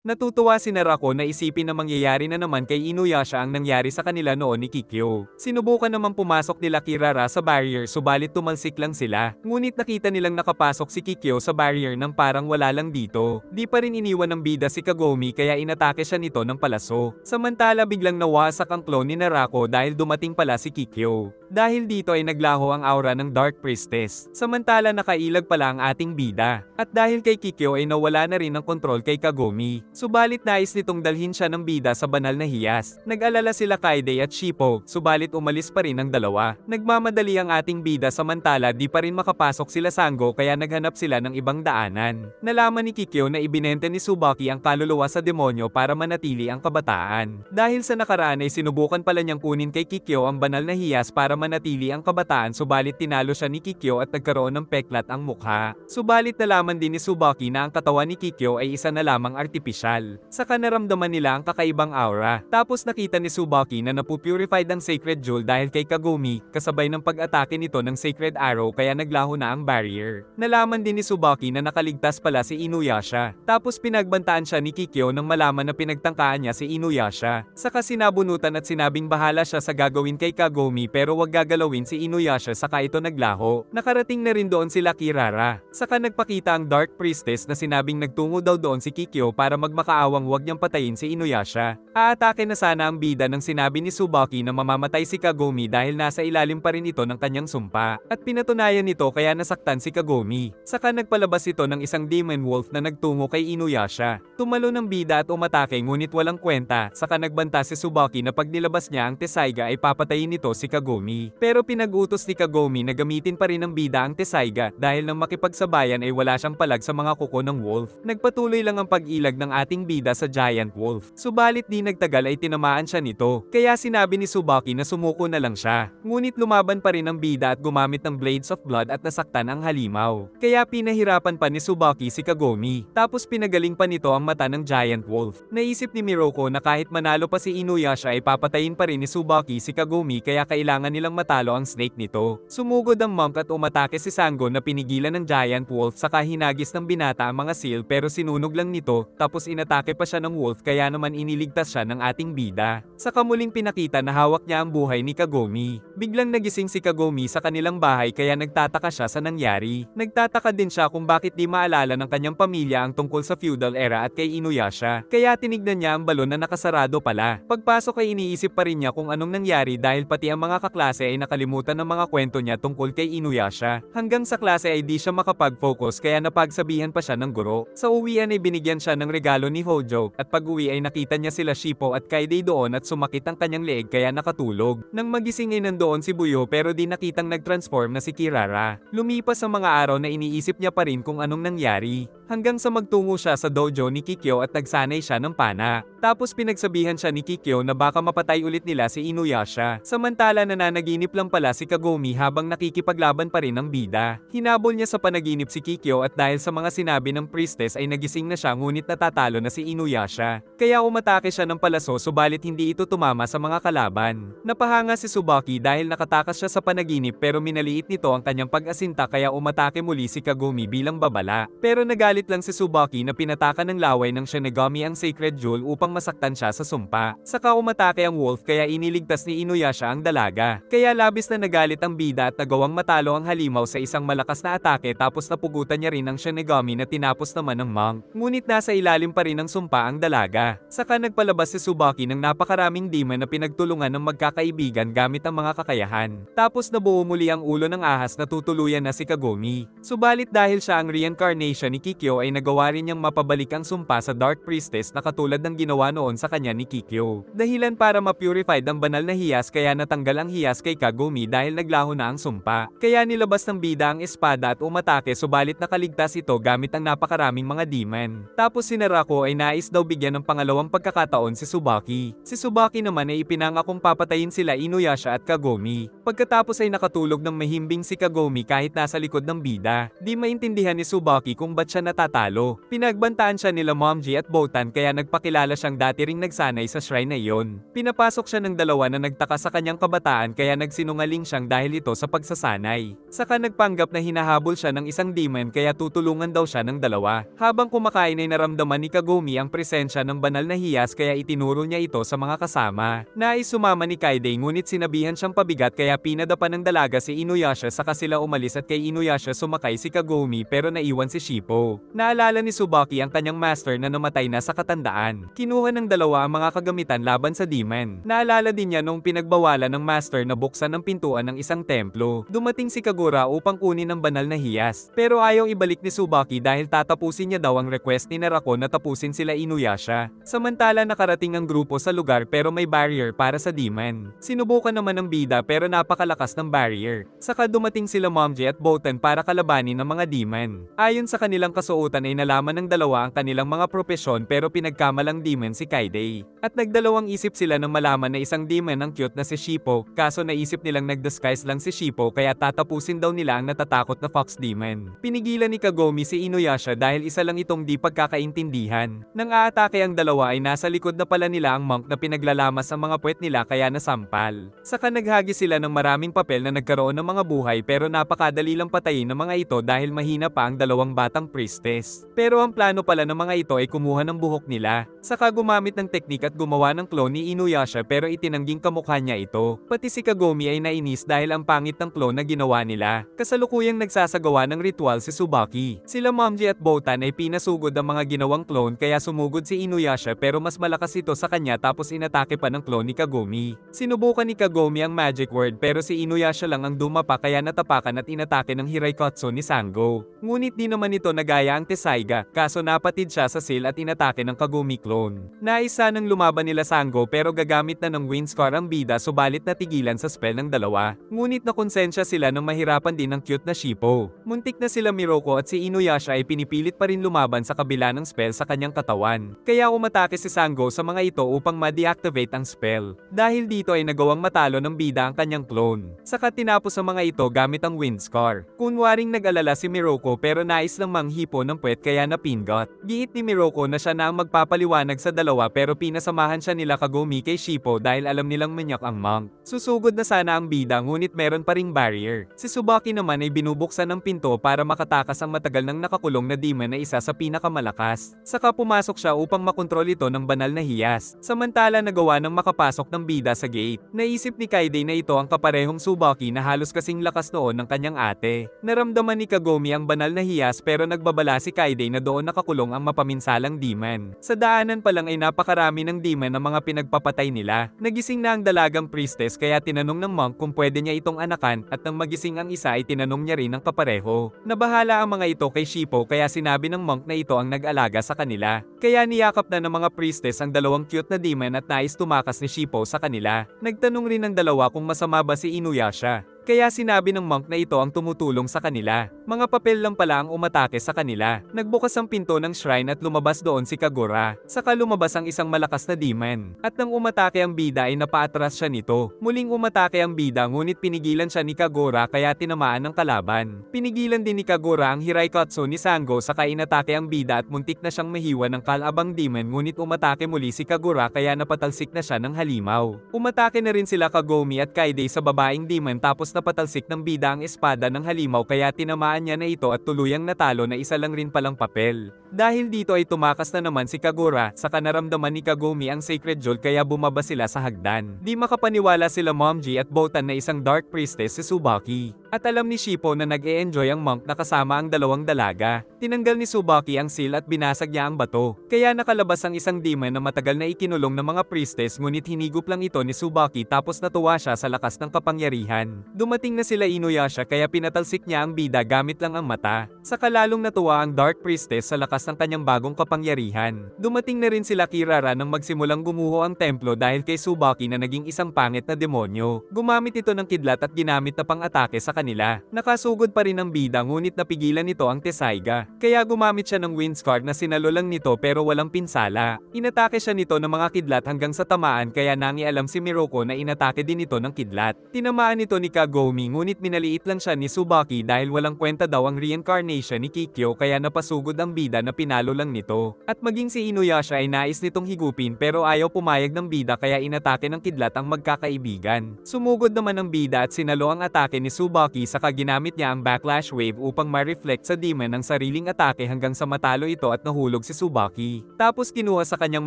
Natutuwa si Narako na isipin na mangyayari na naman kay Inuyasha ang nangyari sa kanila noon ni Kikyo. Sinubukan naman pumasok nila Kirara sa barrier subalit tumalsik lang sila. Ngunit nakita nilang nakapasok si Kikyo sa barrier nang parang wala lang dito. Di pa rin iniwan ng bida si Kagome kaya inatake siya nito ng palaso. Samantala biglang nawasak ang clone ni Narako dahil dumating pala si Kikyo. Dahil dito ay naglaho ang aura ng Dark Priestess. Samantala nakailag pala ang ating bida. At dahil kay Kikyo ay nawala na rin ang kontrol kay Kagome. Subalit nais nitong dalhin siya ng bida sa banal na hiyas. Nag-alala sila Kaide at Shippo, subalit umalis pa rin ang dalawa. Nagmamadali ang ating bida samantala di pa rin makapasok sila Sango kaya naghanap sila ng ibang daanan. Nalaman ni Kikyo na ibinente ni Tsubaki ang kaluluwa sa demonyo para manatili ang kabataan. Dahil sa nakaraan ay sinubukan pala niyang kunin kay Kikyo ang banal na hiyas para manatili ang kabataan subalit tinalo siya ni Kikyo at nagkaroon ng peklat ang mukha. Subalit nalaman din ni Tsubaki na ang katawan ni Kikyo ay isa na lamang artipisyal. Saka naramdaman nila ang kakaibang aura. Tapos nakita ni Tsubaki na napupurified ang Sacred Jewel dahil kay Kagome, kasabay ng pag-atake nito ng Sacred Arrow kaya naglaho na ang barrier. Nalaman din ni Tsubaki na nakaligtas pala si Inuyasha. Tapos pinagbantaan siya ni Kikyo nang malaman na pinagtangkaan niya si Inuyasha. Saka sinabunutan at sinabing bahala siya sa gagawin kay Kagome pero wag gagalawin si Inuyasha saka ito naglaho. Nakarating na rin doon sila Kirara. Saka nagpakita ang Dark Priestess na sinabing nagtungo daw doon si Kikyo para magmakaawang wag niyang patayin si Inuyasha. Aatake na sana ang bida nang sinabi ni Tsubaki na mamamatay si Kagome dahil nasa ilalim pa rin ito ng kanyang sumpa. At pinatunayan nito kaya nasaktan si Kagome. Saka nagpalabas ito ng isang demon wolf na nagtungo kay Inuyasha. Tumalo ng bida at umatake ngunit walang kwenta. Saka nagbanta si Tsubaki na pag nilabas niya ang Tessaiga ay papatayin nito si Kagome. Pero pinag-utos ni Kagome na gamitin pa rin ng bida ang Tessaiga dahil nang makipagsabayan ay wala siyang palag sa mga kuko ng wolf. Nagpatuloy lang ang pag-ilag ng ating bida sa giant wolf. Subalit di nagtagal ay tinamaan siya nito. Kaya sinabi ni Tsubaki na sumuko na lang siya. Ngunit lumaban pa rin ang bida at gumamit ng Blades of Blood at nasaktan ang halimaw. Kaya pinahirapan pa ni Tsubaki si Kagome. Tapos pinagaling pa nito ang mata ng giant wolf. Naisip ni Miroko na kahit manalo pa si Inuyasha ay papatayin pa rin ni Tsubaki si Kagome kaya kailangan nilang matalo ang snake nito. Sumugod ang monk at umatake si Sango na pinigilan ng giant wolf saka hinagis ng binata ang mga seal pero sinunog lang nito tapos inatake pa siya ng wolf kaya naman iniligtas siya ng ating bida. Saka muling pinakita na hawak niya ang buhay ni Kagome. Biglang nagising si Kagome sa kanilang bahay kaya nagtataka siya sa nangyari. Nagtataka din siya kung bakit di maalala ng kanyang pamilya ang tungkol sa feudal era at kay Inuyasha. Kaya tinignan niya ang balon na nakasarado pala. Pagpasok ay iniisip pa rin niya kung anong nangyari dahil pati ang mga kaklase ay nakalimutan ng mga kwento niya tungkol kay Inuyasha. Hanggang sa klase ay di siya makapag-focus kaya napagsabihan pa siya ng guro. Sa uwian ay binigyan siya ng regalo ni Hojo at pag-uwi ay nakita niya sila Shippo at Kaide doon at sumakit ang kanyang leeg kaya nakatulog. Nang magising ay nandoon si Buyo pero di nakitang nag-transform na si Kirara. Lumipas ang mga araw na iniisip niya pa rin kung anong nangyari. Hanggang sa magtungo siya sa dojo ni Kikyo at nagsanay siya ng pana. Tapos pinagsabihan siya ni Kikyo na baka mapatay ulit nila si Inuyasha. Samantala nananaginip lang pala si Kagome habang nakikipaglaban pa rin ng bida. Hinabol niya sa panaginip si Kikyo at dahil sa mga sinabi ng priestess ay nagising na siya ngunit natatalo na si Inuyasha. Kaya umatake siya ng palaso subalit hindi ito tumama sa mga kalaban. Napahanga si Tsubaki dahil nakatakas siya sa panaginip pero minaliit nito ang kanyang pag-asinta kaya umatake muli si Kagome bilang babala. Pero nagalit lang si Tsubaki na pinatakan ng laway ng Shinigami ang Sacred Jewel upang masaktan siya sa sumpa. Saka umatake ang wolf kaya iniligtas ni Inuyasha ang dalaga. Kaya labis na nagalit ang bida at nagawang matalo ang halimaw sa isang malakas na atake tapos napugutan niya rin ang Shinigami na tinapos naman ng monk. Ngunit nasa ilalim pa rin ng sumpa ang dalaga. Saka nagpalabas si Tsubaki ng napakaraming demon na pinagtulungan ng magkakaibigan gamit ang mga kakayahan. Tapos nabuo muli ang ulo ng ahas na tutuluyan na si Kagome. Subalit dahil siya ang reincarnation ni Kikyo ay nagawa rin niyang mapabalik ang sumpa sa Dark Priestess na katulad ng ginawa noon sa kanya ni Kikyo. Dahilan para ma-purified ang banal na hiyas kaya natanggal ang hiyas kay Kagome dahil naglaho na ang sumpa. Kaya nilabas ng bida ang espada at umatake subalit nakaligtas ito gamit ang napakaraming mga demon. Tapos si Narako ay nais daw bigyan ng pangalawang pagkakataon si Tsubaki. Si Tsubaki naman ay ipinangakong papatayin sila Inuyasha at Kagome. Pagkatapos ay nakatulog ng mahimbing si Kagome kahit nasa likod ng bida. Di maintindihan ni Tsubaki kung ba't siya natatalo. Pinagbantaan siya nila Momji at Botan kaya nagpakilala siyang dati ring nagsanay sa shrine na iyon. Pinapasok siya ng dalawa na nagtaka sa kanyang kabataan kaya kaya nagsinungaling siyang dahil ito sa pagsasanay. Saka nagpanggap na hinahabol siya ng isang demon kaya tutulungan daw siya ng dalawa. Habang kumakain ay naramdaman ni Kagome ang presensya ng banal na hiyas kaya itinuro niya ito sa mga kasama. Nais sumama ni Kaide ngunit sinabihan siyang pabigat kaya pinadapa ng dalaga si Inuyasha saka sila umalis at kay Inuyasha sumakay si Kagome pero naiwan si Shippo. Naalala ni Tsubaki ang kanyang master na namatay na sa katandaan. Kinuha ng dalawa ang mga kagamitan laban sa demon. Naalala din niya nung pinagbawalan ng master na buksan ang pintuan ng isang templo. Dumating si Kagura upang kunin ang banal na hiyas. Pero ayaw ibalik ni Tsubaki dahil tatapusin niya daw ang request ni Narako na tapusin sila Inuyasha. Samantala nakarating ang grupo sa lugar pero may barrier para sa demon. Sinubukan naman ng bida pero napakalakas ng barrier. Saka dumating sila Momji at Botan para kalabanin ng mga demon. Ayon sa kanilang kasuotan ay nalaman ng dalawa ang kanilang mga propesyon pero pinagkamalang demon si Kaide. At nagdalawang isip sila nang malaman na isang demon ang cute na si Shippo, kaso naisip nilang nag-disguise lang si Shippo kaya tatapusin daw nila ang natatakot na fox demon. Pinigilan ni Kagome si Inuyasha dahil isa lang itong di pagkakaintindihan. Nang aatake ang dalawa ay nasa likod na pala nila ang monk na pinaglalamas ang mga puwet nila kaya nasampal. Saka naghagi sila ng maraming papel na nagkaroon ng mga buhay pero napakadali lang patayin ng mga ito dahil mahina pa ang dalawang batang priestess. Pero ang plano pala ng mga ito ay kumuha ng buhok nila. Saka gumamit ng teknik at gumawa ng clone ni Inuyasha pero itinangging kamukha niya ito. Pati si Kagome ay nainis dahil ang pangit ng clone na ginawa nila. Kasalukuyang nagsasagawa ng ritual si Tsubaki. Sila Momji at Botan ay pinasugod ang mga ginawang clone kaya sumugod si Inuyasha pero mas malakas ito sa kanya tapos inatake pa ng clone ni Kagome. Sinubukan ni Kagome ang magic word pero si Inuyasha lang ang dumapa kaya natapakan at inatake ng Hiraikatsu ni Sango. Ngunit di naman ito nagaya ang Tessaiga, kaso napatid siya sa seal at inatake ng Kagome clone. Naisa nang lumaban nila Sango pero gagamit na ng wind scar ang bida subalit natigilan sa spell ng dalawa. Ngunit nakonsensya sila nang mahirapan din ng cute na Shippo. Muntik na sila Miroko at si Inuyasha ay pinipilit pa rin lumaban sa kabila ng spell sa kanyang katawan. Kaya umatake si Sango sa mga ito upang ma-deactivate ang spell. Dahil dito ay nagawang matalo ng bida ang kanyang clone. Saka tinapos ang mga ito gamit ang wind scar. Kunwaring nag-alala si Miroko pero nais lang manghipo ng puwet kaya napingot. Giit ni Miroko na siya na ang magpapaliwanag sa dalawa pero pinasamahan siya nila Kagome kay Shippo dahil alam nilang manyak ang monk. Susugod na sana ang bida ngunit meron pa ring barrier. Si Tsubaki naman ay binubuksan ng pinto para makatakas ang matagal nang nakakulong na demon na isa sa pinakamalakas. Saka pumasok siya upang makontrol ito ng banal na hiyas. Samantala nagawa ng makapasok ng bida sa gate. Naisip ni Kaide na ito ang kaparehong Tsubaki na halos kasing lakas noon ng kanyang ate. Naramdaman ni Kagome ang banal na hiyas pero nagbabala si Kaide na doon nakakulong ang mapaminsalang demon. Sa daanan pa lang ay napakarami ng demon ang mga pinagpapatay nila. Nagising na ang dalagang priestess kaya tinanong ng monk kung pwede niya itong anakan at nang magising ang isa ay tinanong niya rin ang kapareho. Nabahala ang mga ito kay Shippo kaya sinabi ng monk na ito ang nag-alaga sa kanila. Kaya niyakap na ng mga priestess ang dalawang cute na demon at nais tumakas ni Shippo sa kanila. Nagtanong rin ng dalawa kung masama ba si Inuyasha. Kaya sinabi ng monk na ito ang tumutulong sa kanila. Mga papel lang pala ang umatake sa kanila. Nagbukas ang pinto ng shrine at lumabas doon si Kagura. Saka lumabas ang isang malakas na demon. At nang umatake ang bida ay napaatras siya nito. Muling umatake ang bida ngunit pinigilan siya ni Kagura kaya tinamaan ng kalaban. Pinigilan din ni Kagura ang Hiraikatsu ni Sango saka inatake ang bida at muntik na siyang mahiwa ng kalabang demon ngunit umatake muli si Kagura kaya napatalsik na siya ng halimaw. Umatake na rin sila Kagome at Kaide sa babaeng demon tapos napatalsik ng bida ang espada ng halimaw kaya tinamaan niya na ito at tuluyang natalo na isa lang rin palang papel. Dahil dito ay tumakas na naman si Kagura, saka naramdaman ni Kagome ang sacred jewel kaya bumaba sila sa hagdan. Di makapaniwala sila Momji at Botan na isang dark priestess si Tsubaki. At alam ni Shippo na nag-e-enjoy ang monk na kasama ang dalawang dalaga. Tinanggal ni Tsubaki ang seal at binasag niya ang bato. Kaya nakalabas ang isang demon na matagal na ikinulong ng mga priestess ngunit hinigup lang ito ni Tsubaki tapos natuwa siya sa lakas ng kapangyarihan. Dumating na sila Inuyasha kaya pinatalsik niya ang bida gamit lang ang mata. Saka lalong natuwa ang dark priestess sa lakas ng kanyang bagong kapangyarihan. Dumating na rin sila Kirara nang magsimulang gumuho ang templo dahil kay Tsubaki na naging isang pangit na demonyo. Gumamit ito ng kidlat at ginamit na pang-atake sa kanila. Nakasugod pa rin ang bida ngunit napigilan nito ang Tessaiga. Kaya gumamit siya ng wind scar na sinalo lang nito pero walang pinsala. Inatake siya nito ng mga kidlat hanggang sa tamaan kaya nangialam si Miroko na inatake din ito ng kidlat. Tinamaan nito ni Kagura Kagome ngunit minaliit lang siya ni Tsubaki dahil walang kwenta daw ang reincarnation ni Kikyo kaya napasugod ang bida na pinalo lang nito. At maging si Inuyasha ay nais nitong higupin pero ayaw pumayag ng bida kaya inatake ng kidlat ang magkakaibigan. Sumugod naman ang bida at sinalo ang atake ni Tsubaki saka ginamit niya ang backlash wave upang ma-reflect sa demon ang sariling atake hanggang sa matalo ito at nahulog si Tsubaki. Tapos kinuha sa kanyang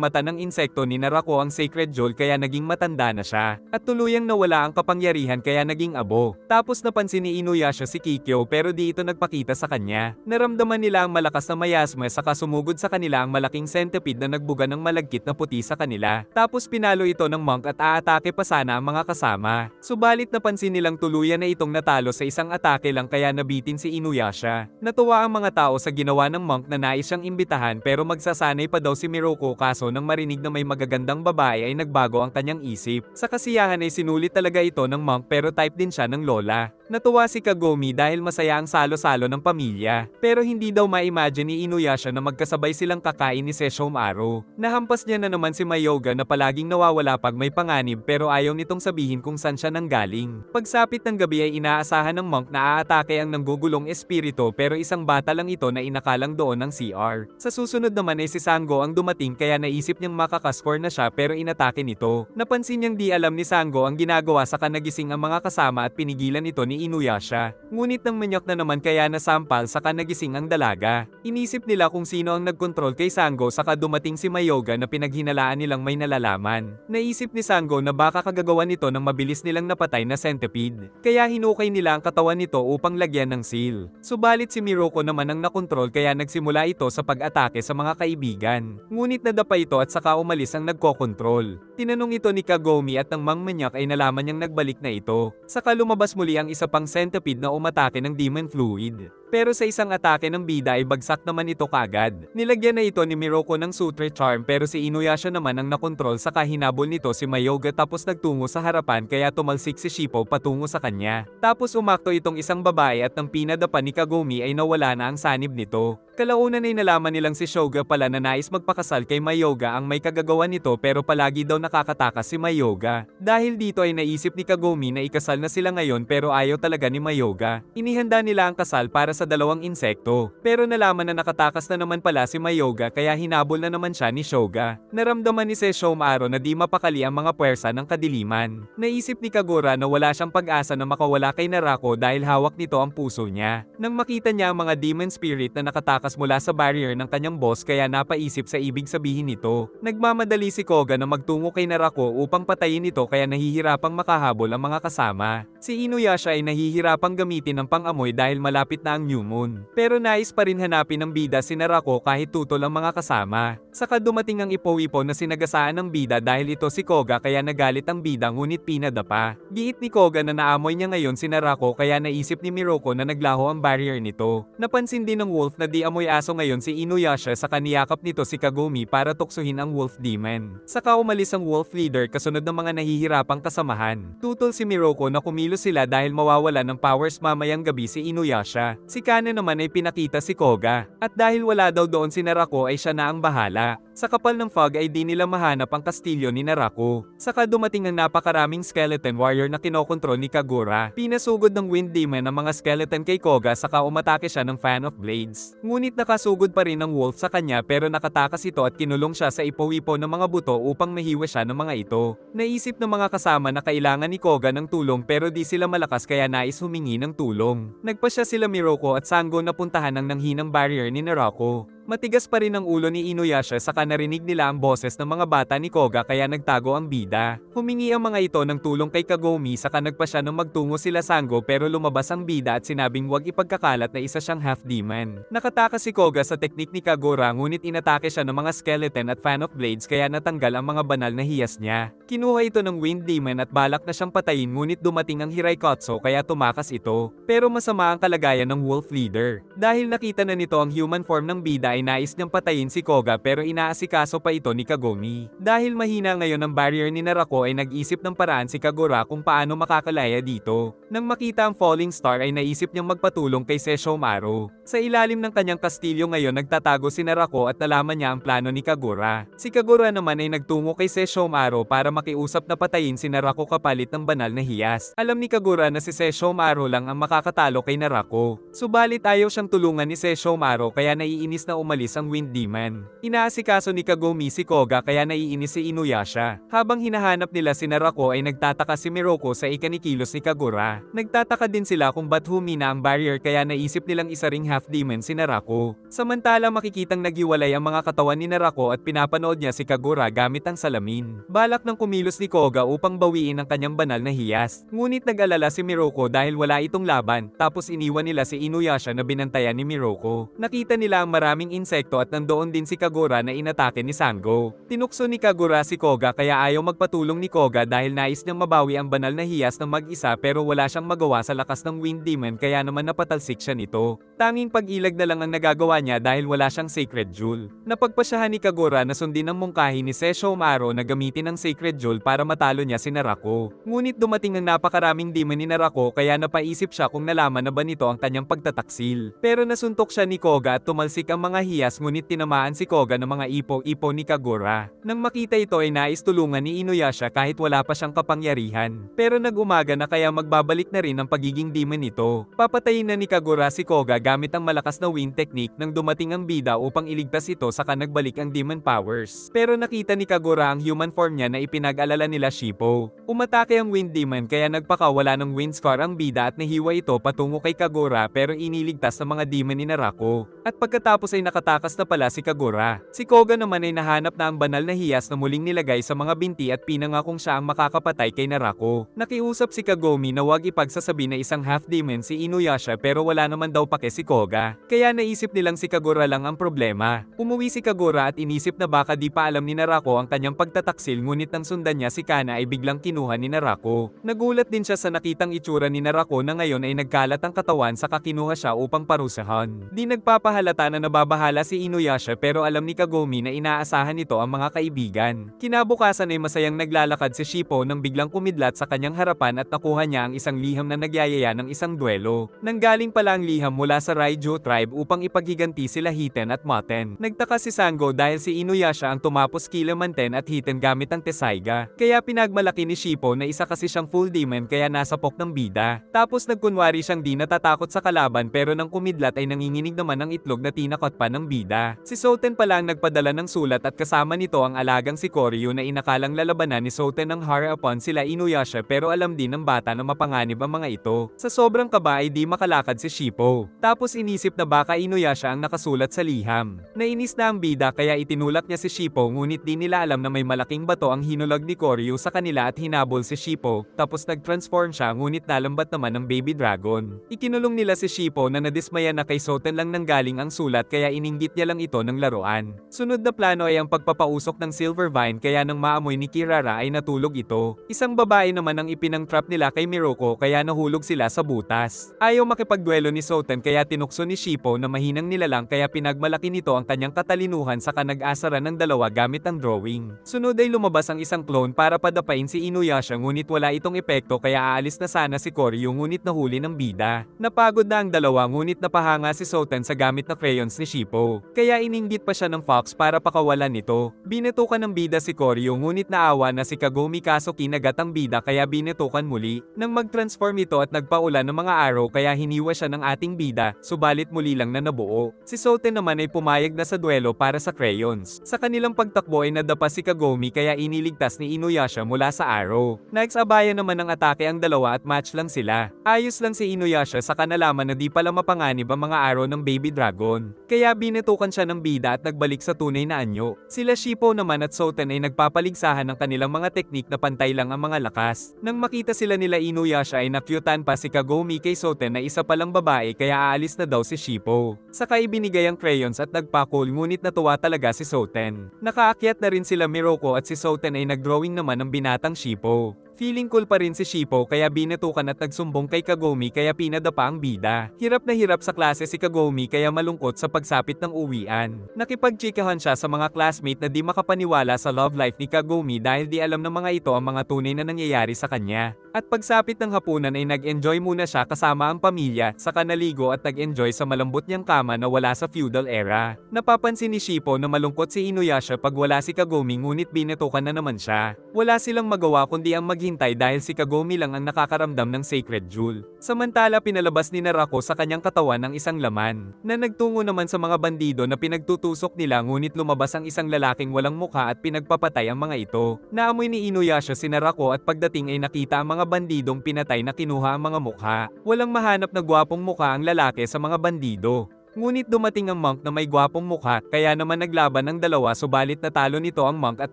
mata ng insekto ni Narako ang Sacred Jewel kaya naging matanda na siya. At tuluyang nawala ang kapangyarihan kaya naging abo. Tapos napansin ni Inuyasha si Kikyo pero di ito nagpakita sa kanya. Naramdaman nila ang malakas na mayasma saka sumugod sa kanila ang malaking centipede na nagbuga ng malagkit na puti sa kanila. Tapos pinalo ito ng monk at aatake pa sana ang mga kasama. Subalit napansin nilang tuluyan na itong natalo sa isang atake lang kaya nabitin si Inuyasha. Natuwa ang mga tao sa ginawa ng monk na nais siyang imbitahan pero magsasanay pa daw si Miruko kaso nang marinig na may magagandang babae ay nagbago ang kanyang isip. Sa kasiyahan ay sinulit talaga ito ng monk pero type din siya ng lola. Natuwa si Kagome dahil masaya ang salo-salo ng pamilya. Pero hindi daw ma-imagine ni Inuyasha na magkasabay silang kakain ni Sesshomaru. Nahampas niya na naman si Mayoga na palaging nawawala pag may panganib pero ayaw nitong sabihin kung saan siya nanggaling. Pagsapit ng gabi ay inaasahan ng monk na aatake ang nanggugulong espiritu pero isang bata lang ito na inakalang doon ng CR. Sa susunod naman ay si Sango ang dumating kaya naisip niyang makakascore na siya pero inatake nito. Napansin niyang di alam ni Sango ang ginagawa saka nagising ang mga kasama at pinigilan ito ni Inuyasha. Ngunit nang manyok na naman kaya nasampal saka nagising ang dalaga. Inisip nila kung sino ang nagkontrol kay Sango saka dumating si Mayoga na pinaghinalaan nilang may nalalaman. Naisip ni Sango na baka kagagawa nito ng mabilis nilang napatay na centipede. Kaya hinukay nila ang katawan nito upang lagyan ng seal. Subalit si Miruko naman ang nakontrol kaya nagsimula ito sa pag-atake sa mga kaibigan. Ngunit nadapa ito at saka umalis ang nagkokontrol. Tinanong ito ni Kagome at ng Mang Manyak ay nalaman niyang nagbalik na ito. Saka lumabas muli ang isa pang centipede na umatake ng demon fluid. Pero sa isang atake ng bida ay bagsak naman ito kagad. Nilagyan na ito ni Miruko ng Sutre Charm pero si Inuyasha naman ang nakontrol saka hinabol nito si Mayoga tapos nagtungo sa harapan kaya tumalsik si Shippo patungo sa kanya. Tapos umakto itong isang babae at nang pinadapa ni Kagome ay nawala na ang sanib nito. Kalaunan ay nalaman nilang si Shoga pala na nais magpakasal kay Mayoga ang may kagagawan nito pero palagi daw nakakatakas si Mayoga. Dahil dito ay naisip ni Kagome na ikasal na sila ngayon pero ayaw talaga ni Mayoga. Inihanda nila ang kasal para sa dalawang insekto. Pero nalaman na nakatakas na naman pala si Mayoga kaya hinabol na naman siya ni Shoga. Naramdaman ni Sesshomaru na di mapakali ang mga puwersa ng kadiliman. Naisip ni Kagura na wala siyang pag-asa na makawala kay Narako dahil hawak nito ang puso niya. Nang makita niya ang mga demon spirit na nakatakas mula sa barrier ng kanyang boss kaya napaisip sa ibig sabihin nito. Nagmamadali si Koga na magtungo kay Narako upang patayin ito kaya nahihirapang makahabol ang mga kasama. Si Inuyasha ay nahihirapang gamitin ng pang-amoy dahil malapit na ang new moon. Pero nais pa rin hanapin ng bida si Narako kahit tutol ang mga kasama. Saka dumating ang ipo-ipo na sinagasaan ng bida dahil ito si Koga kaya nagalit ang bida ngunit pinadapa. Giit ni Koga na naamoy niya ngayon si Narako kaya naisip ni Miruko na naglaho ang barrier nito. Napansin din ng wolf na di amoy aso ngayon si Inuyasha saka niyakap nito si Kagome para tuksuhin ang wolf demon. Saka umalis ang wolf leader kasunod ng mga nahihirapang kasamahan. Tutol si Miruko na kumilos sila dahil mawawala ng powers mamayang gabi si Inuyasha. Si Kana naman ay pinakita si Koga. At dahil wala daw doon si Narako ay siya na ang bahala. Sa kapal ng fog ay di nila mahanap ang kastilyo ni Narako. Saka dumating ang napakaraming skeleton warrior na kinokontrol ni Kagura. Pinasugod ng wind demon ang mga skeleton kay Koga saka umatake siya ng fan of blades. Ngunit nakasugod pa rin ng wolf sa kanya pero nakatakas ito at kinulong siya sa ipo-ipo ng mga buto upang mahiwa siya ng mga ito. Naisip ng mga kasama na kailangan ni Koga ng tulong pero di sila malakas kaya nais humingi ng tulong. Nagpasya sila Miruko at Sango na puntahan ang nanghinang barrier ni Narako. Matigas pa rin ang ulo ni Inuyasha saka narinig nila ang boses ng mga bata ni Koga kaya nagtago ang bida. Humingi ang mga ito ng tulong kay Kagome saka nagpasya nang magtungo sila Sango pero lumabas ang bida at sinabing huwag ipagkakalat na isa siyang half-demon. Nakatakas si Koga sa teknik ni Kagura ngunit inatake siya ng mga skeleton at fan of blades kaya natanggal ang mga banal na hiyas niya. Kinuha ito ng wind demon at balak na siyang patayin ngunit dumating ang Hiraikotso kaya tumakas ito. Pero masama ang kalagayan ng wolf leader. Dahil nakita na nito ang human form ng bida ay nais niyang patayin si Koga pero inaasikaso pa ito ni Kagome. Dahil mahina ngayon ang barrier ni Narako ay nag-isip ng paraan si Kagura kung paano makakalaya dito. Nang makita ang falling star ay naisip niyang magpatulong kay Sesshomaru. Sa ilalim ng kanyang kastilyo ngayon nagtatago si Narako at nalaman niya ang plano ni Kagura. Si Kagura naman ay nagtungo kay Sesshomaru para makiusap na patayin si Narako kapalit ng banal na hiyas. Alam ni Kagura na si Sesshomaru lang ang makakatalo kay Narako. Subalit ayaw siyang tulungan ni Sesshomaru kaya naiinis na umalis ang Wind Demon. Inaasikaso ni Kagome si Koga kaya naiinis si Inuyasha. Habang hinahanap nila si Narako ay nagtataka si Miroko sa ikanikilos ni Kagura. Nagtataka din sila kung ba't humina ang barrier kaya naisip nilang isa ring half-demon si Narako. Samantala makikitang naghiwalay ang mga katawan ni Narako at pinapanood niya si Kagura gamit ang salamin. Balak ng kumilos ni Koga upang bawiin ang kanyang banal na hiyas. Ngunit nag-alala si Miroko dahil wala itong laban, tapos iniwan nila si Inuyasha na binantayan ni Miroko. Nakita nila ang maraming insekto at nandoon din si Kagura na inatake ni Sango. Tinukso ni Kagura si Koga kaya ayaw magpatulong ni Koga dahil nais niyang mabawi ang banal na hiyas ng mag-isa pero wala siyang magawa sa lakas ng Wind Demon kaya naman napatalsik siya nito. Tanging pag-ilag na lang ang nagagawa niya dahil wala siyang Sacred Jewel. Napagpasyahan ni Kagura na sundin ang mungkahi ni Sesshomaru na gamitin ang Sacred Jewel para matalo niya si Narako. Ngunit dumating ang napakaraming demon ni Narako kaya napaisip siya kung nalaman na ba nito ang kanyang pagtataksil. Pero nasuntok siya ni Koga at tumalsik ang mga hiyas ngunit tinamaan si Koga ng mga ipo-ipo ni Kagura. Nang makita ito ay nais tulungan ni Inuyasha kahit wala pa siyang kapangyarihan. Pero nag-umaga na kaya magbabalik na rin ang pagiging demon nito. Papatayin na ni Kagura si Koga gamit ang malakas na wind technique nang dumating ang bida upang iligtas ito saka nagbalik ang demon powers. Pero nakita ni Kagura ang human form niya na ipinag-alala nila Shippo. Umatake ang wind demon kaya nagpakawala ng wind scar ang bida at nahiwa ito patungo kay Kagura pero iniligtas ng mga demon ni Narako. At pagkatapos ay nakatakas na pala si Kagura. Si Koga naman ay nahanap na ang banal na hiyas na muling nilagay sa mga binti at pinangakong siya ang makakapatay kay Narako. Nakiusap si Kagome na huwag ipagsasabi na isang half-demon si Inuyasha pero wala naman daw pake si Koga. Kaya naisip nilang si Kagura lang ang problema. Umuwi si Kagura at inisip na baka di pa alam ni Narako ang kanyang pagtataksil ngunit nang sundan niya si Kana ay biglang kinuha ni Narako. Nagulat din siya sa nakitang itsura ni Narako na ngayon ay nagkalat ang katawan saka kinuha siya upang parusahan. Di nagpapahalata na nababahala si Inuyasha pero alam ni Kagome na inaasahan nito ang mga kaibigan. Kinabukasan ay masayang naglalakad si Shippo nang biglang kumidlat sa kanyang harapan at nakuha niya ang isang liham na nagyayaya ng isang duelo. Nanggaling pala ang liham mula sa Raiju tribe upang ipaghiganti sila Hiten at Maten. Nagtaka si Sango dahil si Inuyasha ang tumapos kila Maten at Hiten gamit ang Tesaiga. Kaya pinagmalaki ni Shippo na isa kasi siyang full demon kaya nasapok ng bida. Tapos nagkunwari siyang di natatakot sa kalaban pero nang kumidlat ay nanginginig naman ng itlog na tinakot pa ng bida. Si Soten pala ang nagpadala ng sulat at kasama nito ang alagang si Koryu na inakalang lalabanan ni Soten ng Hara upon sila Inuyasha pero alam din ng bata na mapanganib ang mga ito. Sa sobrang kaba ay di makalakad si Shippo. Tapos inisip na baka Inuyasha ang nakasulat sa liham. Nainis na ang bida kaya itinulak niya si Shippo ngunit di nila alam na may malaking bato ang hinulag ni Koryu sa kanila at hinabol si Shippo tapos nag-transform siya ngunit nalambat naman ng baby dragon. Ikinulong nila si Shippo na nadismaya na kay Soten lang nanggaling ang sulat kaya ininggit niya lang ito ng laruan. Sunod na plano ay ang pagpapausok ng Silver Vine kaya nang maamoy ni Kirara ay natulog ito. Isang babae naman ang ipinang-trap nila kay Miroko kaya nahulog sila sa butas. Ayaw makipagduelo ni Soten kaya tinukso ni Shippo na mahinang nilalang kaya pinagmalaki nito ang kanyang katalinuhan saka nag-asara ng dalawa gamit ang drawing. Sunod ay lumabas ang isang clone para padapain si Inuyasha ngunit wala itong epekto kaya aalis na sana si Koryu ngunit nahuli ng bida. Napagod na ang dalawa ngunit napahanga si Soten sa gamit na crayons ni Shippo. Kaya ininggit pa siya ng Fox para pakawalan nito. Binatukan ng bida si Koryu ngunit naawa na si Kagome kaso kinagat ang bida kaya binatukan muli. Nang mag-transform ito at nagpaulan ng mga arrow kaya hiniwa siya ng ating bida, subalit muli lang na nabuo. Si Soten naman ay pumayag na sa duelo para sa crayons. Sa kanilang pagtakbo ay nadapa si Kagome kaya iniligtas ni Inuyasha mula sa arrow. Nagsabayan naman ng atake ang dalawa at match lang sila. Ayos lang si Inuyasha saka nalaman na di pala mapanganib ang mga arrow ng baby dragon. Kaya binatukan siya ng bida at nagbalik sa tunay na anyo. Sila Shippo naman at Soten ay nagpapaligsahan ng kanilang mga teknik na pantay lang ang mga lakas. Nang makita sila nila Inuyasha ay nakyutan pa si Kagome kay Soten na isa palang babae kaya aalis na daw si Shippo. Saka ibinigay ang crayons at nagpakol ngunit natuwa talaga si Soten. Nakaakyat na rin sila Miroko at si Soten ay nagdrawing naman ng binatang Shippo. Feeling cool pa rin si Shippo kaya binatukan at nagsumbong kay Kagome kaya pinadapa ang bida. Hirap na hirap sa klase si Kagome kaya malungkot sa pagsapit ng uwian. Nakipagchikahan siya sa mga classmate na di makapaniwala sa love life ni Kagome dahil di alam ng mga ito ang mga tunay na nangyayari sa kanya. At pagsapit ng hapunan ay nag-enjoy muna siya kasama ang pamilya, saka naligo at nag-enjoy sa malambot niyang kama na wala sa feudal era. Napapansin ni Shippo na malungkot si Inuyasha pag wala si Kagome ngunit binatukan na naman siya. Wala silang magawa kundi ang maghintay dahil si Kagome lang ang nakakaramdam ng sacred jewel. Samantala pinalabas ni Narako sa kanyang katawan ang isang laman, na nagtungo naman sa mga bandido na pinagtutusok nila ngunit lumabas ang isang lalaking walang mukha at pinagpapatay ang mga ito. Naamoy ni Inuyasha si Narako at pagdating ay nakita ang mga bandidong pinatay na kinuha ang mga mukha. Walang mahanap na gwapong mukha ang lalaki sa mga bandido. Ngunit dumating ang monk na may gwapong mukha, kaya naman naglaban ang dalawa subalit natalo nito ang monk at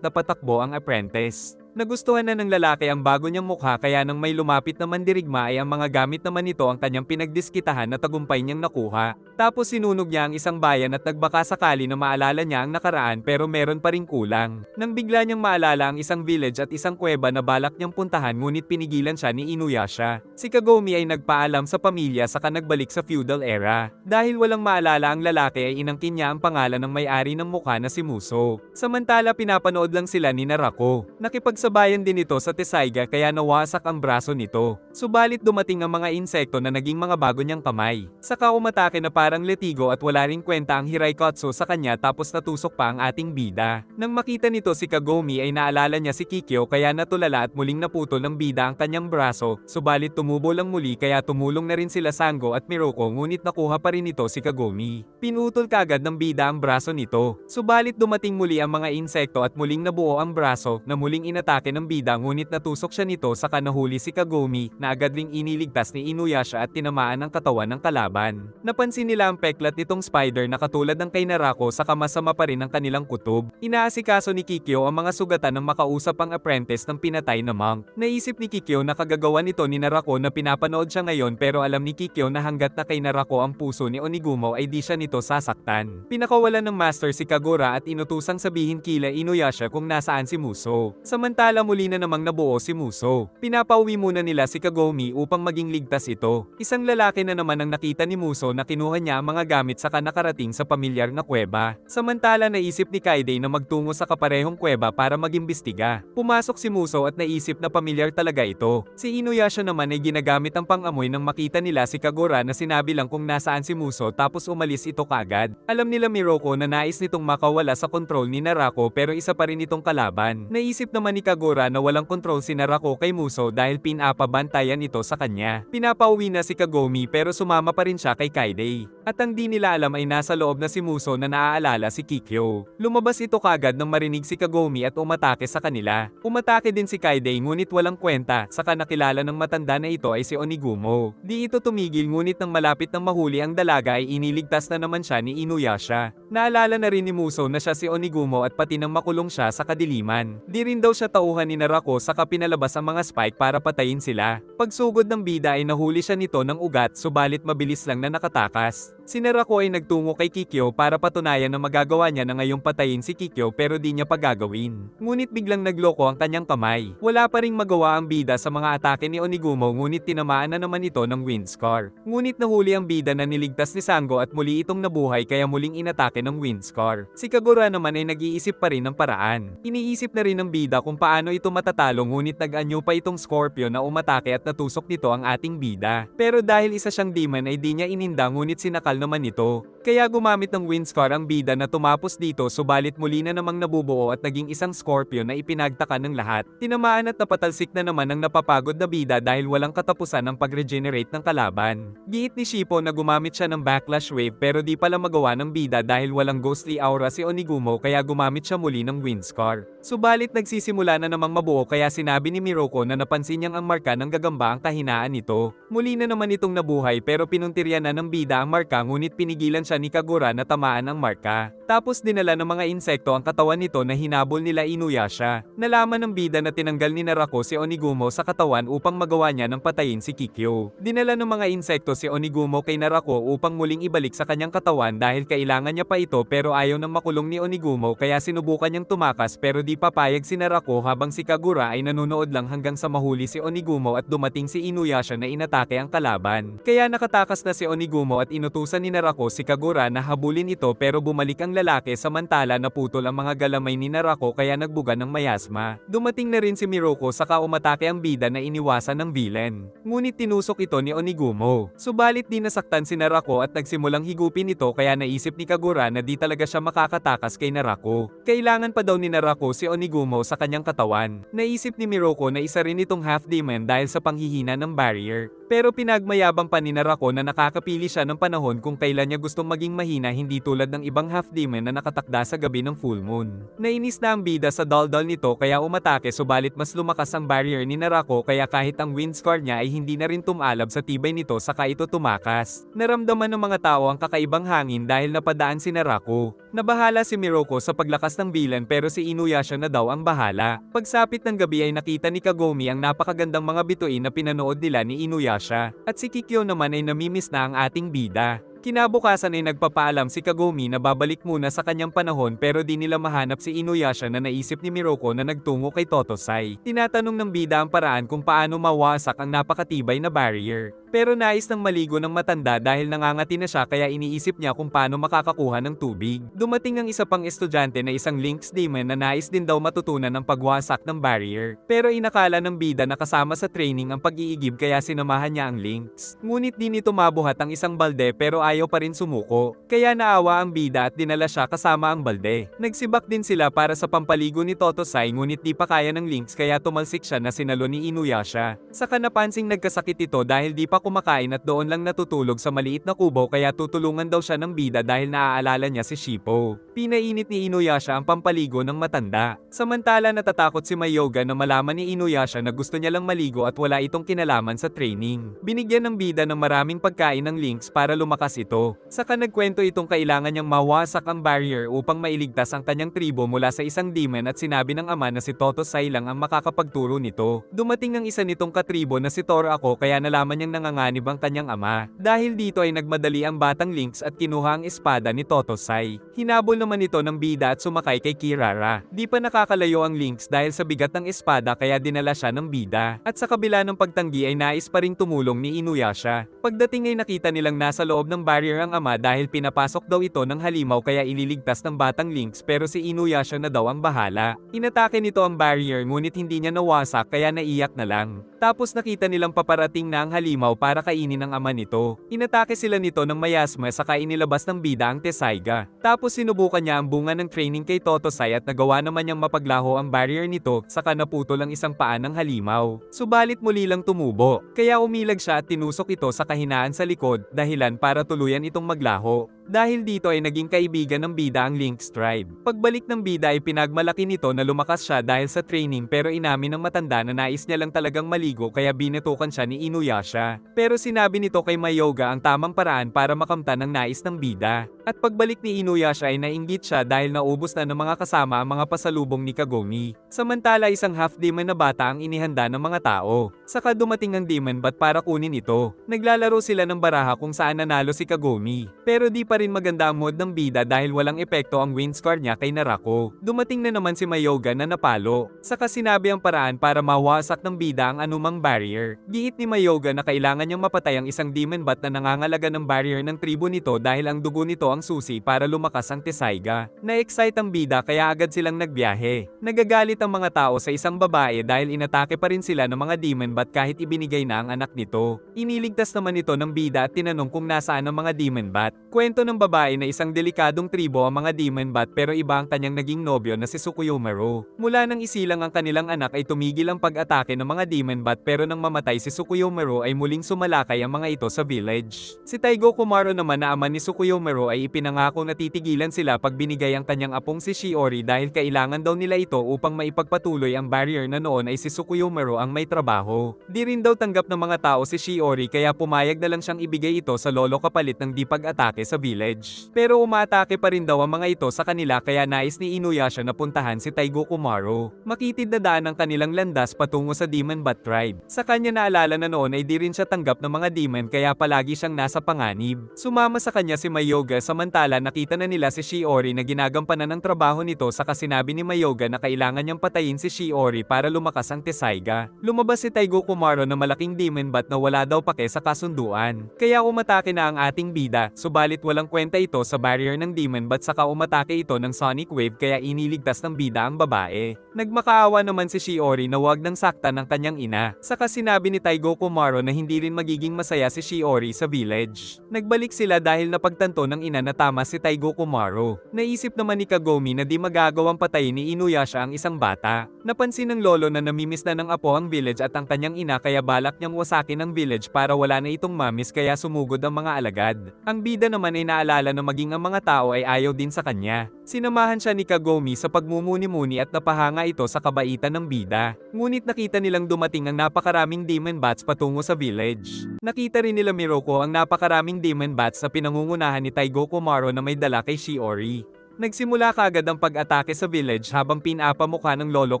napatakbo ang apprentice. Nagustuhan na ng lalaki ang bago niyang mukha kaya nang may lumapit na mandirigma ay ang mga gamit naman nito ang kanyang pinagdiskitahan na tagumpay niyang nakuha. Tapos sinunog niya ang isang bayan at nagbaka sakali na maalala niya ang nakaraan pero meron pa ring kulang. Nang bigla niyang maalala ang isang village at isang kuweba na balak niyang puntahan ngunit pinigilan siya ni Inuyasha. Si Kagome ay nagpaalam sa pamilya saka nagbalik sa feudal era. Dahil walang maalala ang lalaki ay inangkin niya ang pangalan ng may-ari ng mukha na si Muso. Samantala pinapanood lang sila ni Narako. Nakipagsabayan din ito sa Tesaiga kaya nawasak ang braso nito. Subalit dumating ang mga insekto na naging mga bago niyang kamay. Saka umatake na parang letigo at wala ring kwenta ang Hiraikatsu sa kanya tapos natusok pa ang ating bida. Nang makita nito si Kagome ay naalala niya si Kikyo kaya natulala at muling naputol ng bida ang kanyang braso, subalit tumubo lang muli kaya tumulong na rin sila Sango at Miroko ngunit nakuha pa rin ito si Kagome. Pinutol kagad ng bida ang braso nito. Subalit dumating muli ang mga insekto at muling nabuo ang braso na muling inatake ng bida ngunit natusok siya nito saka nahuli si Kagome na agad ring iniligtas ni Inuyasha at tinamaan ang katawan ng kalaban. Napansin nila ang peklat nitong spider na katulad ng kay Narako saka masama pa rin ang kanilang kutob. Inaasikaso ni Kikyo ang mga sugatan ng makausap ang apprentice ng pinatay na monk. Naisip ni Kikyo na kagagawa nito ni Narako na pinapanood siya ngayon pero alam ni Kikyo na hanggat na kay Narako ang puso ni Onigumo ay di siya nito sasaktan. Pinakawalan ng master si Kagura at inutusang sabihin kila Inuyasha kung nasaan si Muso. Samantala muli na namang nabuo si Muso. Pinapauwi muna nila si Kagome upang maging ligtas ito. Isang lalaki na naman ang nakita ni Muso na kinuha niya ang mga gamit saka nakarating sa pamilyar na kuweba. Samantala naisip ni Kaide na magtungo sa kaparehong kuweba para mag-imbestiga. Pumasok si Muso at naisip na pamilyar talaga ito. Si Inuyasha naman ay ginagamit ang pang-amoy nang makita nila si Kagura na sinabi lang kung nasaan si Muso tapos umalis ito kagad. Alam nila Miroko na nais nitong makawala sa kontrol ni Narako pero isa pa rin itong kalaban. Naisip naman ni Kagura na walang kontrol si Narako kay Muso dahil pinapabantayan ito sa kanya. Pinapauwi na si Kagome pero sumama pa rin siya kay Kaide. At ang di nila alam ay nasa loob na si Muso na naaalala si Kikyo. Lumabas ito kagad nang marinig si Kagome at umatake sa kanila. Umatake din si Kaide ngunit walang kwenta, saka nakilala ng matanda na ito ay si Onigumo. Di ito tumigil ngunit nang malapit ng mahuli ang dalaga ay iniligtas na naman siya ni Inuyasha. Naalala na rin ni Muso na siya si Onigumo at pati nang makulong siya sa kadiliman. Di rin daw siya tauhan ni Narako saka pinalabas ang mga spike para patayin sila. Pagsugod ng bida ay nahuli siya nito ng ugat subalit mabilis lang na nakatakas. Si Narako ay nagtungo kay Kikyo para patunayan na magagawa niya na ngayong patayin si Kikyo pero di niya pagagawin. Ngunit biglang nagloko ang kanyang kamay. Wala pa ring magawa ang bida sa mga atake ni Onigumo ngunit tinamaan na naman ito ng wind scar. Ngunit nahuli ang bida na niligtas ni Sango at muli itong nabuhay kaya muling inatake ng wind scar. Si Kagura naman ay nag-iisip pa rin ng paraan. Iniisip na rin ng bida kung paano ito matatalo ngunit nag-anyo pa itong Scorpio na umatake at natusok nito ang ating bida. Pero dahil isa siyang demon ay di niya ininda ngunit sinakal naman ito. Kaya gumamit ng wind scar ang bida na tumapos dito subalit muli na namang nabubuo at naging isang Scorpio na ipinagtaka ng lahat. Tinamaan at napatalsik na naman ang napapagod na bida dahil walang katapusan ng pag-regenerate ng kalaban. Giit ni Shippo na gumamit siya ng backlash wave pero di pala magawa ng bida dahil walang ghostly aura si Onigumo kaya gumamit siya muli ng wind scar. Subalit nagsisimula na namang mabuo kaya sinabi ni Miroko na napansin niyang ang marka ng gagamba ang kahinaan nito. Muli na naman itong nabuhay pero pinuntirya na ng bida ang marka ngunit pinigilan siya ni Kagura na tamaan ang marka. Tapos dinala ng mga insekto ang katawan nito na hinabol nila Inuyasha. Nalaman ng bida na tinanggal ni Narako si Onigumo sa katawan upang magawa niya ng patayin si Kikyo. Dinala ng mga insekto si Onigumo kay Narako upang muling ibalik sa kanyang katawan dahil kailangan niya pa ito pero ayaw nang makulong ni Onigumo kaya sinubukan niyang tumakas pero di di papayag si Narako habang si Kagura ay nanonood lang hanggang sa mahuli si Onigumo at dumating si Inuyasha na inatake ang kalaban. Kaya nakatakas na si Onigumo at inutusan ni Narako si Kagura na habulin ito pero bumalik ang lalaki samantala naputol ang mga galamay ni Narako kaya nagbuga ng mayasma. Dumating na rin si Miroko saka umatake ang bida na iniwasan ng villain. Ngunit tinusok ito ni Onigumo. Subalit di nasaktan si Narako at nagsimulang higupin ito kaya naisip ni Kagura na di talaga siya makakatakas kay Narako. Kailangan pa daw ni Narako si Onigumo sa kanyang katawan. Naisip ni Miroko na isa rin itong half-demon dahil sa panghihina ng barrier. Pero pinagmayabang pa ni Narako na nakakapili siya ng panahon kung kailan niya gustong maging mahina hindi tulad ng ibang half-demon na nakatakda sa gabi ng full moon. Nainis na ang bida sa daldal nito kaya umatake subalit mas lumakas ang barrier ni Narako kaya kahit ang wind scar niya ay hindi na rin tumalab sa tibay nito saka ito tumakas. Naramdaman ng mga tao ang kakaibang hangin dahil napadaan si Narako. Nabahala si Miroko sa paglakas ng villain pero si Inuyasha na daw ang bahala. Pagsapit ng gabi ay nakita ni Kagome ang napakagandang mga bituin na pinanood nila ni Inuyasha. At si Kikyo naman ay namimiss na ang ating bida. Kinabukasan ay nagpapaalam si Kagome na babalik muna sa kanyang panahon pero di nila mahanap si Inuyasha na naisip ni Miroko na nagtungo kay Totosai. Tinatanong ng bida ang paraan kung paano mawasak ang napakatibay na barrier. Pero nais ng maligo ng matanda dahil nangangati na siya kaya iniisip niya kung paano makakakuha ng tubig. Dumating ang isa pang estudyante na isang Lynx Demon na nais din daw matutunan ng pagwasak ng barrier. Pero inakala ng bida na kasama sa training ang pag-iigib kaya sinamahan niya ang Lynx. Ngunit di nito mabuhat ang isang balde pero ayaw pa rin sumuko. Kaya naawa ang bida at dinala siya kasama ang balde. Nagsibak din sila para sa pampaligo ni Totosai ngunit di pa kaya ng Lynx kaya tumalsik siya na sinalo ni Inuyasha. Saka napansing nagkasakit ito dahil di pa kumakain at doon lang natutulog sa maliit na kubo kaya tutulungan daw siya ng bida dahil naaalala niya si Shippo. Pinainit ni Inuyasha ang pampaligo ng matanda. Samantala natatakot si Mayoga na malaman ni Inuyasha na gusto niya lang maligo at wala itong kinalaman sa training. Binigyan ng bida ng maraming pagkain ng Lynx para lumakas ito. Saka nagkwento itong kailangan niyang mawasak ang barrier upang mailigtas ang kanyang tribo mula sa isang demon at sinabi ng ama na si Totosai lang ang makakapagturo nito. Dumating ang isa nitong katribo na si Torako kaya nalaman niyang nanganganib ang kanyang ama. Dahil dito ay nagmadali ang batang Lynx at kinuha ang espada ni Totosai. Hinabol naman ito ng bida at sumakay kay Kirara. Di pa nakakalayo ang Lynx dahil sa bigat ng espada kaya dinala siya ng bida. At sa kabila ng pagtanggi ay nais pa ring tumulong ni Inuyasha. Pagdating ay nakita nilang nasa loob ng barrier ang ama dahil pinapasok daw ito ng halimaw kaya ililigtas ng batang Lynx pero si Inuyasha na daw ang bahala. Inatake nito ang barrier ngunit hindi niya nawasak kaya naiyak na lang. Tapos nakita nilang paparating na ang halimaw para kainin ang ama nito. Inatake sila nito ng mayasma saka inilabas ng bida ang Tesaiga. Tapos sinubukan niya ang bunga ng training kay Totosai at nagawa naman niyang mapaglaho ang barrier nito saka naputol ang isang paa ng halimaw. Subalit muli lang tumubo. Kaya umilag siya at tinusok ito sa kahinaan sa likod dahilan para tuluyan itong maglaho. Dahil dito ay naging kaibigan ng bida ang Lynx tribe. Pagbalik ng bida ay pinagmalaki nito na lumakas siya dahil sa training pero inamin ng matanda na nais niya lang talagang maligo kaya binatukan siya ni Inuyasha. Pero sinabi nito kay Mayoga ang tamang paraan para makamtan ang nais ng bida. At pagbalik ni Inuyasha ay nainggit siya dahil naubos na ng mga kasama ang mga pasalubong ni Kagome. Samantala isang half-demon na bata ang inihanda ng mga tao. Saka dumating ang demon bat para kunin ito. Naglalaro sila ng baraha kung saan nanalo si Kagome. Pero di pa rin maganda ang mood ng bida dahil walang epekto ang wind scar niya kay Narako. Dumating na naman si Mayoga na napalo. Saka sinabi ang paraan para mawasak ng bida ang anumang barrier. Giit ni Mayoga na kailangan niyang mapatay ang isang demon bat na nangangalaga ng barrier ng tribo nito dahil ang dugo nito ang susi para lumakas ang Tesaiga. Na-excite ang bida kaya agad silang nagbiyahe. Nagagalit ang mga tao sa isang babae dahil inatake pa rin sila ng mga demon bat kahit ibinigay na ang anak nito. Iniligtas naman ito ng bida at tinanong kung nasaan ang mga demon bat. Kwento ng babae na isang delikadong tribo ang mga demon bat pero iba ang kanyang naging nobyo na si Tsukuyomaru. Mula nang isilang ang kanilang anak ay tumigil ang pag-atake ng mga demon bat pero nang mamatay si Tsukuyomaru ay muling sumalakay ang mga ito sa village. Si Taigo Kumaro naman na ama ni Tsukuyomaru ay ipinangako na titigilan sila pag binigay ang kanyang apong si Shiori dahil kailangan daw nila ito upang maipagpatuloy ang barrier na noon ay si Tsukuyomaru ang may trabaho. Di rin daw tanggap ng mga tao si Shiori kaya pumayag na lang siyang ibigay ito sa lolo kapalit ng di pag-atake sa village. village. Pero umaatake pa rin daw ang mga ito sa kanila kaya nais ni Inuyasha na puntahan si Taigo Kumaro. Makitid na daan ang kanilang landas patungo sa Demon Bat Tribe. Sa kanya naalala na noon ay di rin siya tanggap ng mga demon kaya palagi siyang nasa panganib. Sumama sa kanya si Mayoga samantala nakita na nila si Shiori na ginagampanan ng trabaho nito saka sinabi ni Mayoga na kailangan niyang patayin si Shiori para lumakas ang Tessaiga. Lumabas si Taigo Kumaro na malaking demon bat na wala daw pake sa kasunduan. Kaya umatake na ang ating bida, subalit walang kwenta ito sa barrier ng demon bat saka umatake ito ng sonic wave kaya iniligtas ng bida ang babae. Nagmakaawa naman si Shiori na wag nang saktan ng kanyang ina. Saka sinabi ni Taigo Kumaro na hindi rin magiging masaya si Shiori sa village. Nagbalik sila dahil napagtanto ng ina na tama si Taigo Kumaro. Naisip naman ni Kagome na di magagawang patayin ni Inuyasha ang isang bata. Napansin ng lolo na namimiss na ng apo ang village at ang kanyang ina kaya balak niyang wasakin ang village para wala na itong mamis kaya sumugod ang mga alagad. Ang bida naman ay naalala na maging ang mga tao ay ayaw din sa kanya. Sinamahan siya ni Kagome sa pagmumuni-muni at napahanga ito sa kabaitan ng bida. Ngunit nakita nilang dumating ang napakaraming demon bats patungo sa village. Nakita rin nila Miroko ang napakaraming demon bats na pinangungunahan ni Taigo Kumaro na may dala kay Shiori. Nagsimula kaagad ang pag-atake sa village habang pinapamukha ng lolo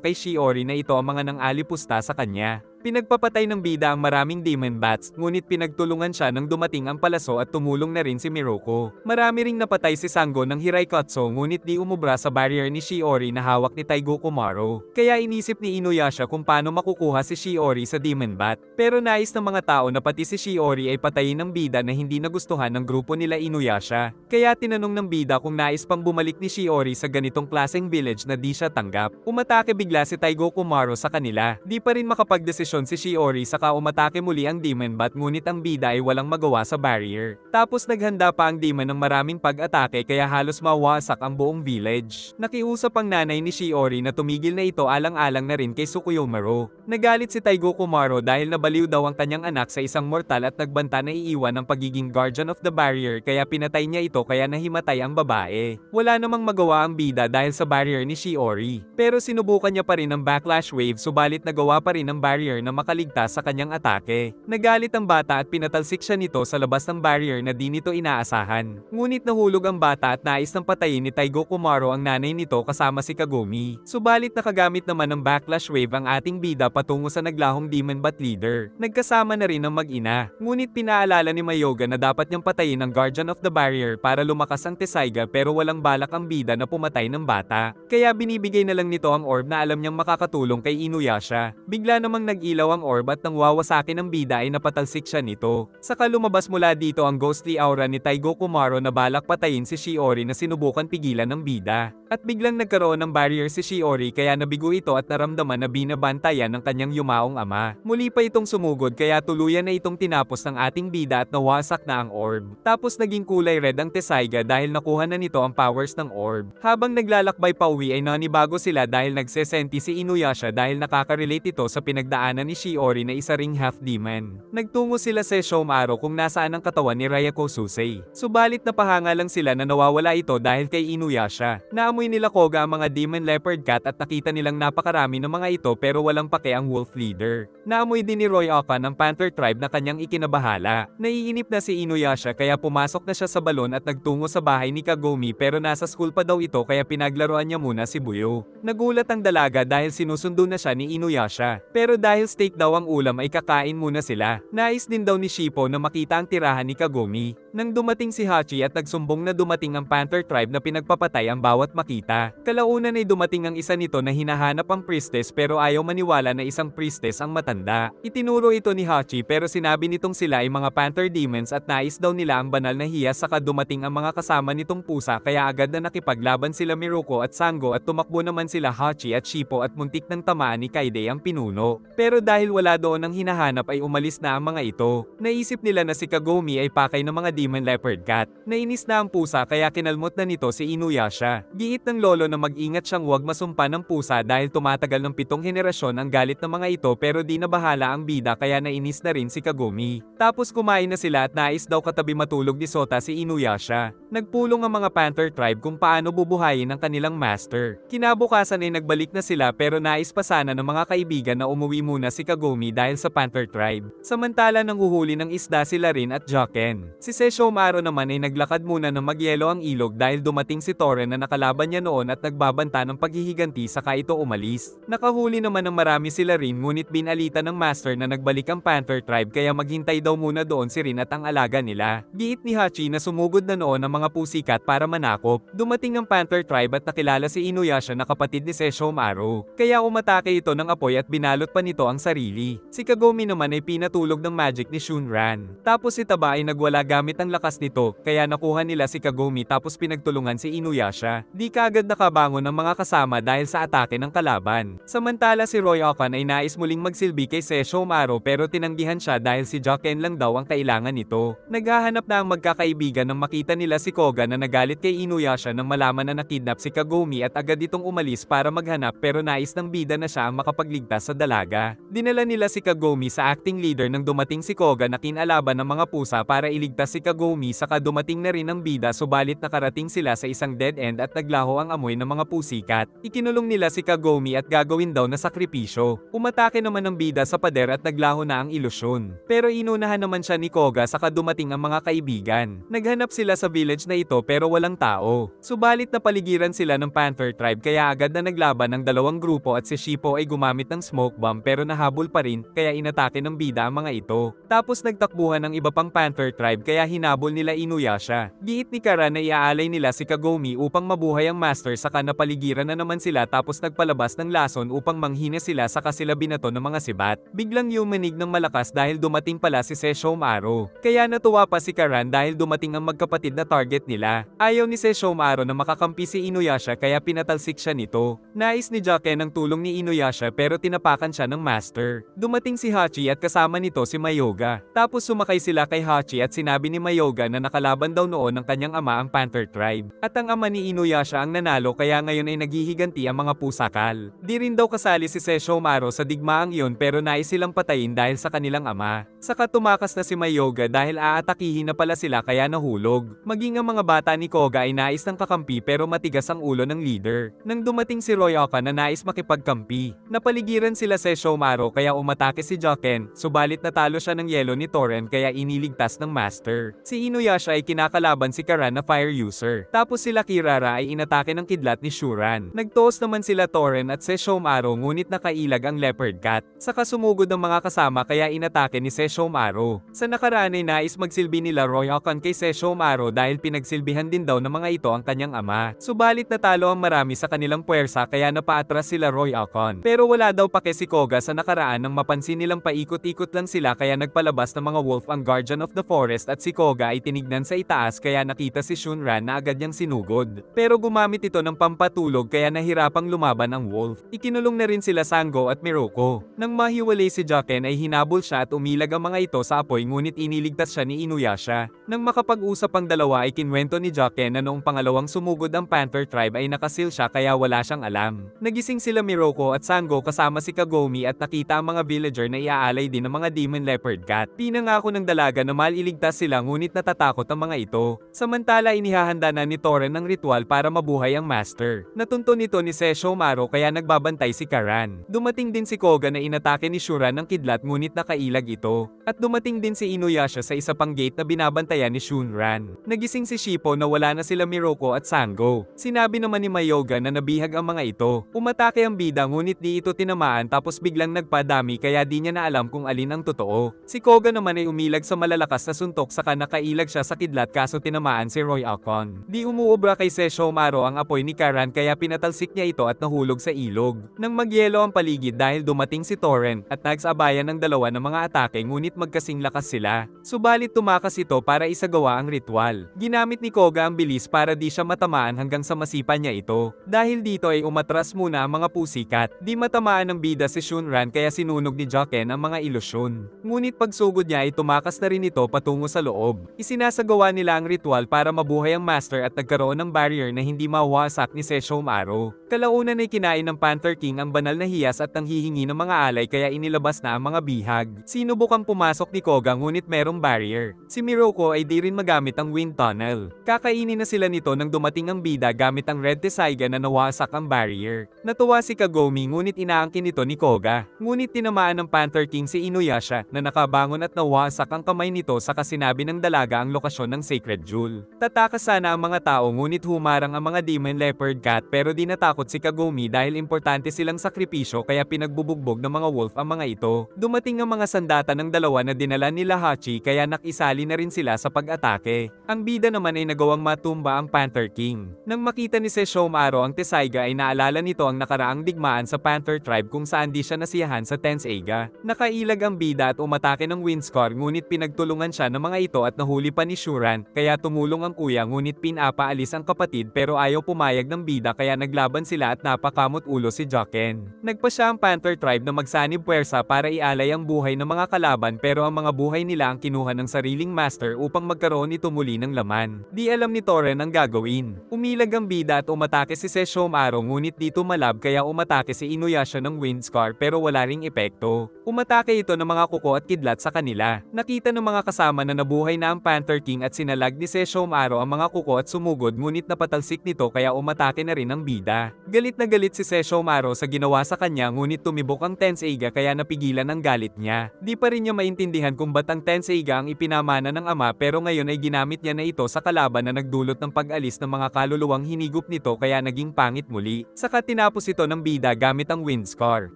kay Shiori na ito ang mga nang-alipusta sa kanya. Pinagpapatay ng bida ang maraming demon bats, ngunit pinagtulungan siya nang dumating ang palaso at tumulong na rin si Miroko. Marami ring napatay si Sango ng Hiraikatsu ngunit di umubra sa barrier ni Shiori na hawak ni Taigo Kumaro. Kaya inisip ni Inuyasha kung paano makukuha si Shiori sa demon bat. Pero nais ng mga tao na pati si Shiori ay patayin ng bida na hindi nagustuhan ng grupo nila Inuyasha. Kaya tinanong ng bida kung nais pang bumalik ni Shiori sa ganitong klaseng village na di siya tanggap. Umatake bigla si Taigo Kumaro sa kanila. Di pa rin makapagdesisyon si Shiori saka umatake muli ang demon bat ngunit ang bida ay walang magawa sa barrier. Tapos naghanda pa ang demon ng maraming pag-atake kaya halos mawasak ang buong village. Nakiusap ang nanay ni Shiori na tumigil na ito alang-alang na rin kay Tsukuyomaru. Nagalit si Taigo Kumaro dahil nabaliw daw ang kanyang anak sa isang mortal at nagbanta na iiwan ang pagiging guardian of the barrier kaya pinatay niya ito kaya nahimatay ang babae. Wala namang magawa ang bida dahil sa barrier ni Shiori. Pero sinubukan niya pa rin ang backlash wave subalit nagawa pa rin ang barrier na makaligtas sa kanyang atake. Nagalit ang bata at pinatalsik siya nito sa labas ng barrier na di nito inaasahan. Ngunit nahulog ang bata at nais ng patayin ni Taigo Kumaro ang nanay nito kasama si Kagome. Subalit nakagamit naman ng backlash wave ang ating bida patungo sa naglahong demon bat leader. Nagkasama na rin ang mag-ina. Ngunit pinaalala ni Mayoga na dapat niyang patayin ang guardian of the barrier para lumakas ang Tessaiga pero walang balak ang bida na pumatay ng bata. Kaya binibigay na lang nito ang orb na alam niyang makakatulong kay Inuyasha. Bigla namang nag-ilaw ang orb at nang wawasakin ng bida ay napatalsik siya nito. Saka lumabas mula dito ang ghostly aura ni Taigo Kumaro na balak patayin si Shiori na sinubukan pigilan ng bida. At biglang nagkaroon ng barrier si Shiori kaya nabigo ito at naramdaman na binabantayan ng kanyang yumaong ama. Muli pa itong sumugod kaya tuluyan na itong tinapos ng ating bida at nawasak na ang orb. Tapos naging kulay red ang Tessaiga dahil nakuha na nito ang powers ng orb. Habang naglalakbay pa uwi ay nanibago sila dahil nagsesenti si Inuyasha dahil nakaka-relate ito sa pinagdaanan ni Shiori na isa ring half-demon. Nagtungo sila sa Shomaro kung nasaan ang katawan ni Ryako Susei. Subalit napahanga lang sila na nawawala ito dahil kay Inuyasha. Naamoy nila Koga ang mga demon leopard cat at nakita nilang napakarami ng mga ito pero walang pake ang wolf leader. Naamoy din ni Roy Oka ng Panther tribe na kanyang ikinabahala. Naiinip na si Inuyasha kaya pumasok na siya sa balon at nagtungo sa bahay ni Kagome pero nasa school pa daw ito kaya pinaglaruan niya muna si Buyo. Nagulat ang dalaga dahil sinusundo na siya ni Inuyasha. Pero dahil steak daw ang ulam ay kakain muna sila. Nais din daw ni Shippo na makita ang tirahan ni Kagome. Nang dumating si Hachi at nagsumbong na dumating ang Panther tribe na pinagpapatay ang bawat makita. Kalaunan ay dumating ang isa nito na hinahanap ang priestess pero ayaw maniwala na isang priestess ang matanda. Itinuro ito ni Hachi pero sinabi nitong sila ay mga Panther demons at nais daw nila ang banal na hiyas saka dumating ang mga kasama nitong pusa kaya agad na nakipaglaban sila Miroko at Sango at tumakbo naman sila Hachi at Shippo at muntik ng tamaan ni Kaide ang pinuno. Pero dahil wala doon ang hinahanap ay umalis na ang mga ito. Naisip nila na si Kagome ay pakay ng mga demon leopard cat. Nainis na ang pusa kaya kinalmot na nito si Inuyasha. Giit ng lolo na mag-ingat siyang huwag masumpa ng pusa dahil tumatagal ng 7 henerasyon ang galit ng mga ito pero di na bahala ang bida kaya nainis na rin si Kagome. Tapos kumain na sila at nais daw katabi matulog ni Sota si Inuyasha. Nagpulong ang mga Panther tribe kung paano bubuhayin ang kanilang master. Kinabukasan ay nagbalik na sila pero nais pa sana ng mga kaibigan na umuwi muna muna si Kagome dahil sa Panther Tribe. Samantala nanghuhuli ng isda sila Rin at Joken. Si Sesshomaru naman ay naglakad muna ng magyelo ang ilog dahil dumating si Toren na nakalaban niya noon at nagbabanta ng paghihiganti saka ito umalis. Nakahuli naman ng marami sila Rin ngunit binalita ng master na nagbalik ang Panther Tribe kaya maghintay daw muna doon si Rin at ang alaga nila. Giit ni Hachi na sumugod na noon ang mga pusikat para manakop. Dumating ang Panther Tribe at nakilala si Inuyasha na kapatid ni Sesshomaru. Kaya umatake ito ng apoy at binalot pa nito ang sarili. Si Kagome naman ay pinatulog ng magic ni Shunran. Tapos si Taba ay nagwala gamit ang lakas nito, kaya nakuha nila si Kagome tapos pinagtulungan si Inuyasha. Di kaagad nakabangon ang mga kasama dahil sa atake ng kalaban. Samantala si Royakan ay nais muling magsilbi kay Sesshomaru pero tinanggihan siya dahil si Joken lang daw ang kailangan nito. Naghahanap na ang magkakaibigan nang makita nila si Koga na nagalit kay Inuyasha nang malaman na nakidnap si Kagome at agad itong umalis para maghanap pero nais ng bida na siya ang makapagligtas sa dalaga. Dinala nila si Kagome sa acting leader nang dumating si Koga na kinalaban ng mga pusa para iligtas si Kagome saka dumating na rin ang bida subalit nakarating sila sa isang dead end at naglaho ang amoy ng mga pusikat. Ikinulong nila si Kagome at gagawin daw na sakripisyo. Umatake naman ang bida sa pader at naglaho na ang ilusyon. Pero inunahan naman siya ni Koga saka dumating ang mga kaibigan. Naghanap sila sa village na ito pero walang tao. Subalit napaligiran sila ng Panther Tribe kaya agad na naglaban ng dalawang grupo at si Shippo ay gumamit ng smoke bomb pero nahabol pa rin kaya inatake ng bida ang mga ito. Tapos nagtakbuhan ng iba pang Panther Tribe kaya hinabol nila Inuyasha. Giit ni Kara na iaalay nila si Kagome upang mabuhay ang master saka napaligiran na naman sila tapos nagpalabas ng lason upang manghina sila saka sila binato ng mga sibat. Biglang yumanig ng malakas dahil dumating pala si Sesshomaru. Kaya natuwa pa si Karan dahil dumating ang magkapatid na target nila. Ayaw ni Sesshomaru na makakampi si Inuyasha kaya pinatalsik siya nito. Nais ni Joken ang tulong ni Inuyasha pero tinapakan siya ng master. Dumating si Hachi at kasama nito si Mayoga. Tapos sumakay sila kay Hachi at sinabi ni Mayoga na nakalaban daw noon ng kanyang ama ang Panther Tribe. At ang ama ni Inuyasha ang nanalo kaya ngayon ay naghihiganti ang mga pusakal. Di rin daw kasali si Sesshomaru sa digmaang iyon pero nais silang patayin dahil sa kanilang ama. Saka tumakas na si Mayoga dahil aatakihin na pala sila kaya nahulog. Maging ang mga bata ni Koga ay nais ng kakampi pero matigas ang ulo ng leader. Nang dumating si Royakan na nais makipagkampi, napaligiran sila Sesshomaru kaya umatake si Joken, subalit natalo siya ng yelo ni Toren kaya iniligtas ng master. Si Inuyasha ay kinakalaban si Karan na fire user. Tapos sila Kirara ay inatake ng kidlat ni Shuran. Nagtoos naman sila Toren at Sesshomaru ngunit nakailag ang leopard cat. Saka sumugod ng mga kasama kaya inatake ni Sesshomaru. Sa nakaraan ay nais magsilbi nila Royakan kay Sesshomaru dahil pinagsilbihan din daw ng mga ito ang kanyang ama. Subalit natalo ang marami sa kanilang puwersa kaya napaatras sila Royakan. Pero wala daw pake si Koga sa nakaraan nang mapansin nilang paikot-ikot lang sila kaya nagpalabas ng mga wolf ang guardian of the forest at si Koga ay tinignan sa itaas kaya nakita si Shunran na agad niyang sinugod. Pero gumamit ito ng pampatulog kaya nahirapang lumaban ang wolf. Ikinulong na rin sila Sango at Miruko. Nang mahiwalay si Joken ay hinabol siya at umilag ang mga ito sa apoy ngunit iniligtas siya ni Inuyasha. Nang makapag-usap ang dalawa ay kinwento ni Joken na noong pangalawang sumugod ang Panther Tribe ay nakasil siya kaya wala siyang alam. Nagising sila Miruko at Sango kasama si Kagome at nakita ang mga villager na iaalay din ng mga demon leopard cat. Pinangako ng dalaga na maliligtas sila ngunit natatakot ang mga ito. Samantala inihahanda na ni Toren ng ritual para mabuhay ang master. Natunto nito ni Sesshomaru kaya nagbabantay si Karan. Dumating din si Koga na inatake ni Shuran ng kidlat ngunit nakailag ito. At dumating din si Inuyasha sa isa pang gate na binabantayan ni Shunran. Nagising si Shippo na wala na sila Miruko at Sango. Sinabi naman ni Mayoga na nabihag ang mga ito. Umatake ang bida ngunit di ito tinamaan tapos biglang nagpadami kaya di niya na alam kung alin ang totoo. Si Koga naman ay umilag sa malalakas na suntok saka nakailag siya sa kidlat kaso tinamaan si Royakan. Di umuobra kay Sesshomaru ang apoy ni Karan kaya pinatalsik niya ito at nahulog sa ilog. Nang magyelo ang paligid dahil dumating si Toren at nagsabayan ng dalawa ng mga atake ngunit magkasing lakas sila. Subalit tumakas ito para isagawa ang ritual. Ginamit ni Koga ang bilis para di siya matamaan hanggang sa masipa niya ito. Dahil dito ay umatras muna ang mga pusikat. Di matamaan ng bida si Shunran kaya sinunog ni Joken ang mga ilusyon. Ngunit pagsugod niya ay tumakas na rin ito patungo sa loob. Isinasagawa nila ang ritual para mabuhay ang master at nagkaroon ng barrier na hindi mawasak ni Sesshomaru. Kalaunan ay kinain ng Panther King ang banal na hiyas at nanghihingi ng mga alay kaya inilabas na ang mga bihag. Sinubukang pumasok ni Koga ngunit merong barrier. Si Miruko ay di rin magamit ang wind tunnel. Kakainin na sila nito nang dumating ang bida gamit ang red Tessaiga na nawasak ang barrier. Natuwa si Kagome ngunit inaangkin ito ni Koga. Ngunit tinamaan ng Panther King si Inuyasha na nakabangon at nawasak ang kamay nito sa kasinabi ng dalaga ang lokasyon ng Sacred Jewel. Tatakas sana ang mga tao ngunit humarang ang mga Demon Leopard Cat pero di natakot si Kagome dahil importante silang sakripisyo kaya pinagbubugbog ng mga wolf ang mga ito. Dumating ang mga sandata ng dalawa na dinala nila Hachi kaya nakisali na rin sila sa pag-atake. Ang bida naman ay nagawang matumba ang Panther King. Nang makita ni Sesshomaru ang Tessaiga ay naalala nito ang nakaraang digmaan sa Panther Tribe kung saan di siya nasiyahan sa Tenseiga. Nakailag ang bida at umatake ng Windscar ngunit pinagtulungan siya ng mga ito at nahuli pa ni Shuran, kaya tumulong ang kuya ngunit pinapaalis ang kapatid pero ayaw pumayag ng bida kaya naglaban sila at napakamot ulo si Joken. Nagpa siya ang Panther Tribe na magsanib puwersa para ialay ang buhay ng mga kalaban pero ang mga buhay nila ang kinuha ng sariling master upang magkaroon ito muli ng laman. Di alam ni Toren ang gagawin. Umilag ang bida at umatake si Sesshomaru ngunit di tumalab kaya umatake si Inuyasha ng Windscar pero wala ring epekto. Umatake ito ng mga kuko at kidlat sa kanila. Nakita ng mga kasama na nabuhay na ang Panther King at sinalag ni Sesshomaru ang mga kuko at sumugod ngunit napatalsik nito kaya umatake na rin ang bida. Galit na galit si Sesshomaru sa ginawa sa kanya ngunit tumibok ang Tenseiga kaya napigilan ang galit niya. Di pa rin niya maintindihan kung ba't ang Tenseiga ang ipinamana ng ama pero ngayon ay ginamit niya na ito sa kalaban na nagdulot ng pag-alis ng mga kaluluwang hinigop nito kaya naging pangit muli. Saka tinapos ito ng bida gamit ang Windscar.